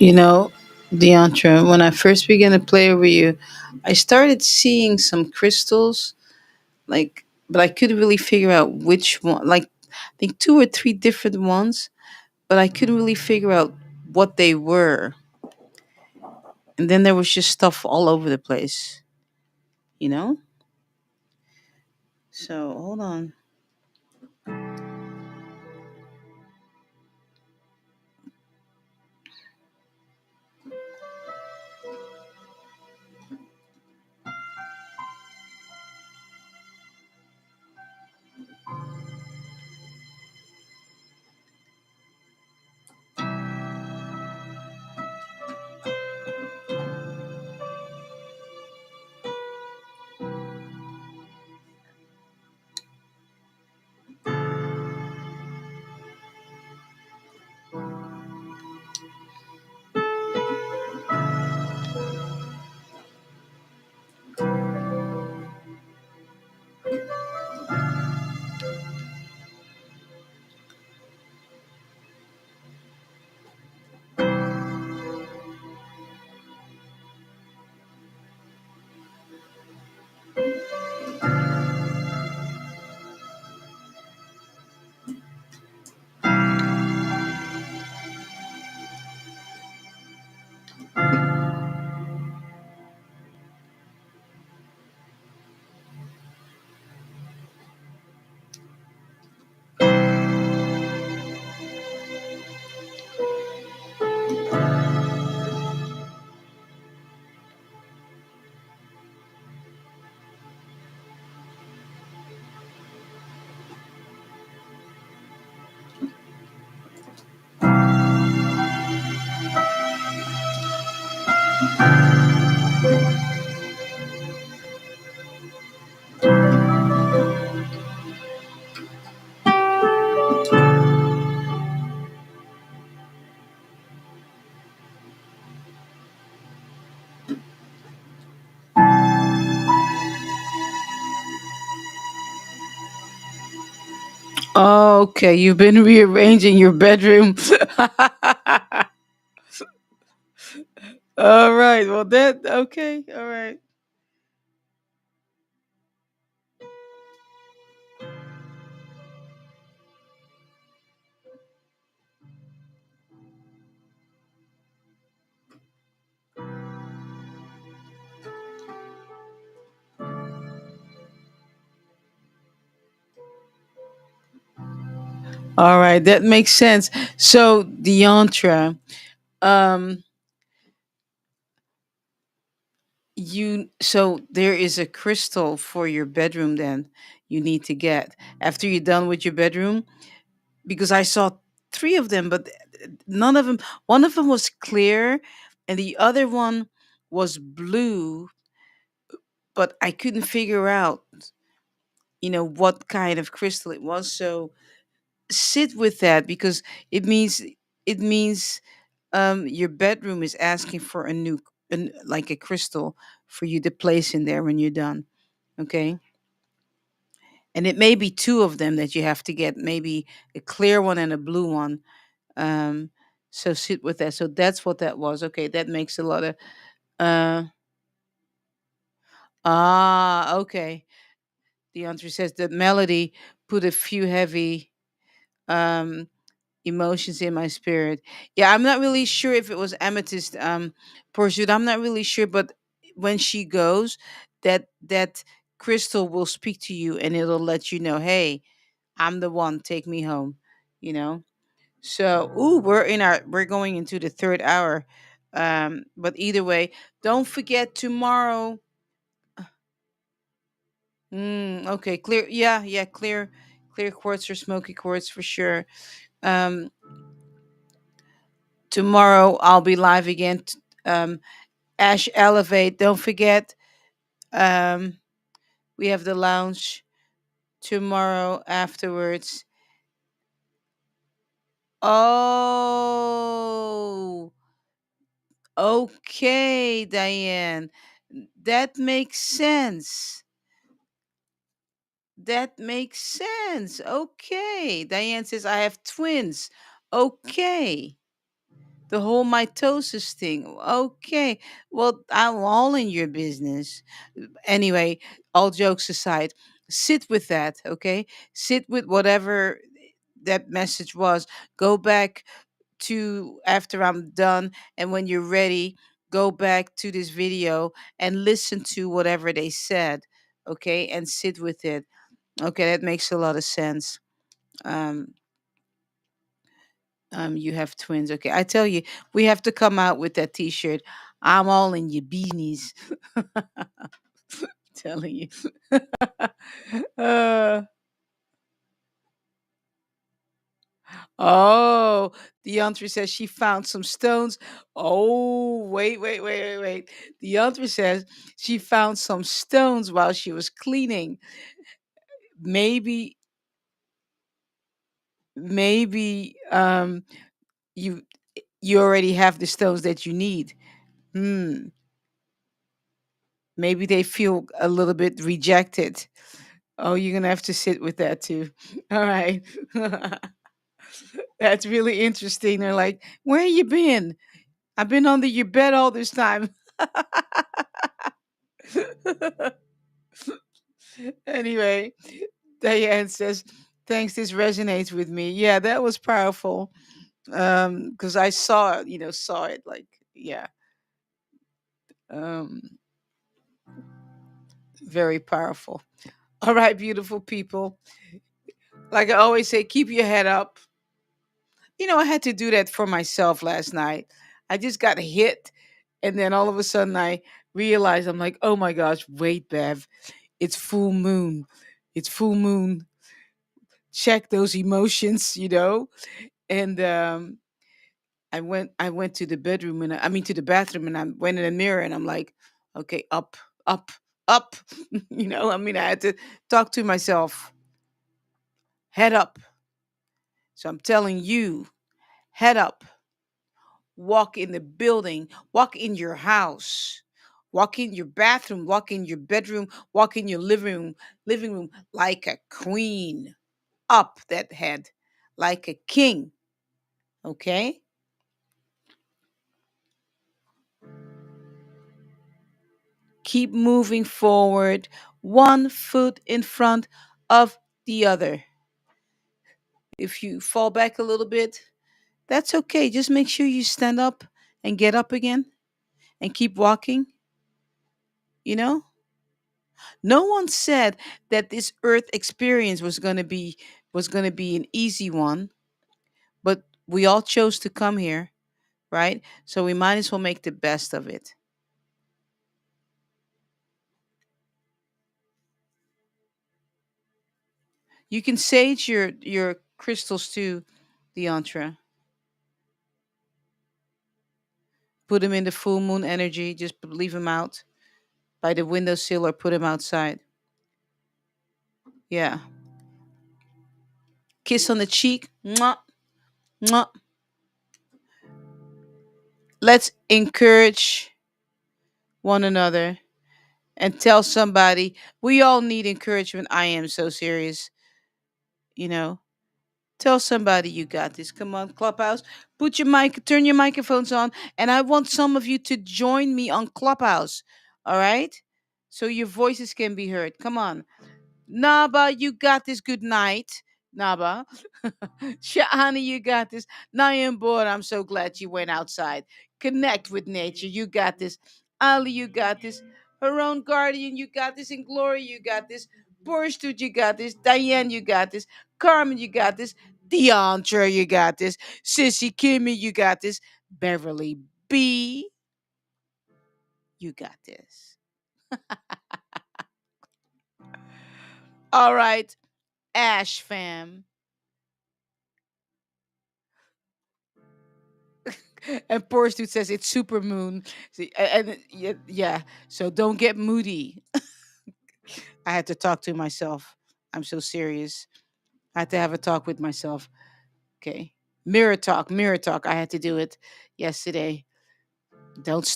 A: You know, Deantra, when I first began to play with you, I started seeing some crystals, like, but I couldn't really figure out which one. Like, I think two or three different ones, but I couldn't really figure out what they were. And then there was just stuff all over the place, you know? So hold on. Okay, you've been rearranging your bedroom. All right. Well, that okay. All right. All right. That makes sense. So, Deantra, um, so there is a crystal for your bedroom. Then you need to get after you're done with your bedroom, because I saw three of them, but none of them. One of them was clear, and the other one was blue, but I couldn't figure out, what kind of crystal it was. So sit with that, because it means your bedroom is asking for like a crystal for you to place in there when you're done. Okay, and it may be two of them that you have to get, maybe a clear one and a blue one. um so sit with that. So that's what that was. Okay, that makes a lot of uh okay. The answer says the melody put a few heavy um emotions in my spirit. Yeah, I'm not really sure if it was amethyst pursuit. I'm not really sure, but when she goes, that crystal will speak to you and it'll let you know, hey, I'm the one, take me home, you know. So, ooh, we're going into the third hour. But either way, don't forget tomorrow. Okay, clear. Yeah, yeah, clear quartz or smoky quartz for sure. Um, Tomorrow I'll be live again. Ash Elevate. Don't forget. Um, we have the lounge tomorrow afterwards. Oh, okay, Diane. That makes sense. That makes sense. Okay. Diane says, I have twins. Okay. The whole mitosis thing. Okay. Well, I'm all in your business. Anyway, all jokes aside, sit with that, okay? Sit with whatever that message was. Go back to after I'm done, and when you're ready, go back to this video and listen to whatever they said, okay? And sit with it. Okay, that makes a lot of sense. Um you have twins. Okay. I tell you, we have to come out with that t-shirt. I'm all in your beanies. Telling you. uh, oh, the Deantre says she found some stones. Oh, wait. The Deantre says she found some stones while she was cleaning. Maybe, maybe you you already have the stones that you need. Hmm. Maybe they feel a little bit rejected. Oh, you're gonna have to sit with that too. All right. That's really interesting. They're like, where you been? I've been under your bed all this time. Anyway, Diane says, thanks, this resonates with me. Yeah, that was powerful. Because I saw it, saw it like, yeah. Um, very powerful. All right, beautiful people. Like I always say, keep your head up. I had to do that for myself last night. I just got hit, and then all of a sudden I realized, I'm like, oh my gosh, wait, Bev, it's full moon. It's full moon. Check those emotions. And I went to the bedroom, and I mean to the bathroom, and I went in the mirror, and I'm like, okay, up, up, up. I had to talk to myself, head up. So I'm telling you, head up. Walk in the building, walk in your house, walk in your bathroom, walk in your bedroom, walk in your living room like a queen. Up that head like a king. Okay? Keep moving forward, one foot in front of the other. If you fall back a little bit, that's okay. Just make sure you stand up and get up again and keep walking, you know? No one said that this earth experience was going to be an easy one, but we all chose to come here, right? So we might as well make the best of it. You can sage your crystals too, Deantra. Put them in the full moon energy. Just leave them out by the windowsill or put them outside. Yeah. Kiss on the cheek. Mwah, mwah. Let's encourage one another and tell somebody we all need encouragement. I am so serious. You know, tell somebody you got this. Come on, Clubhouse. Turn your microphones on, and I want some of you to join me on Clubhouse. All right, so your voices can be heard. Come on, Naba, you got this. Good night, Naba. Shahani, you got this. Nayan board, I'm so glad you went outside. Connect with nature. You got this. Ali, you got this. Her own guardian, you got this. And Gloria, you got this. Borstud, you got this. Diane, you got this. Carmen, you got this. Deandra, you got this. Sissy Kimmy, you got this. Beverly B, you got this. All right, Ash fam. And poor dude says it's super moon. See, and yeah, yeah, so don't get moody. I had to talk to myself. I'm so serious. I had to have a talk with myself. Okay. Mirror talk, mirror talk. I had to do it yesterday. Don't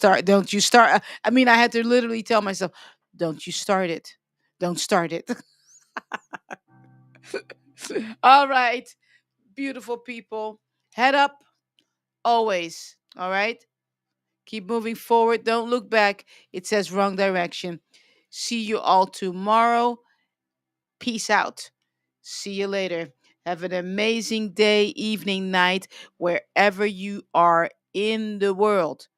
A: you start. I had to literally tell myself, don't you start it. Don't start it. All right. Beautiful people. Head up always. All right? Keep moving forward. Don't look back. It says wrong direction. See you all tomorrow. Peace out. See you later. Have an amazing day, evening, night, wherever you are in the world.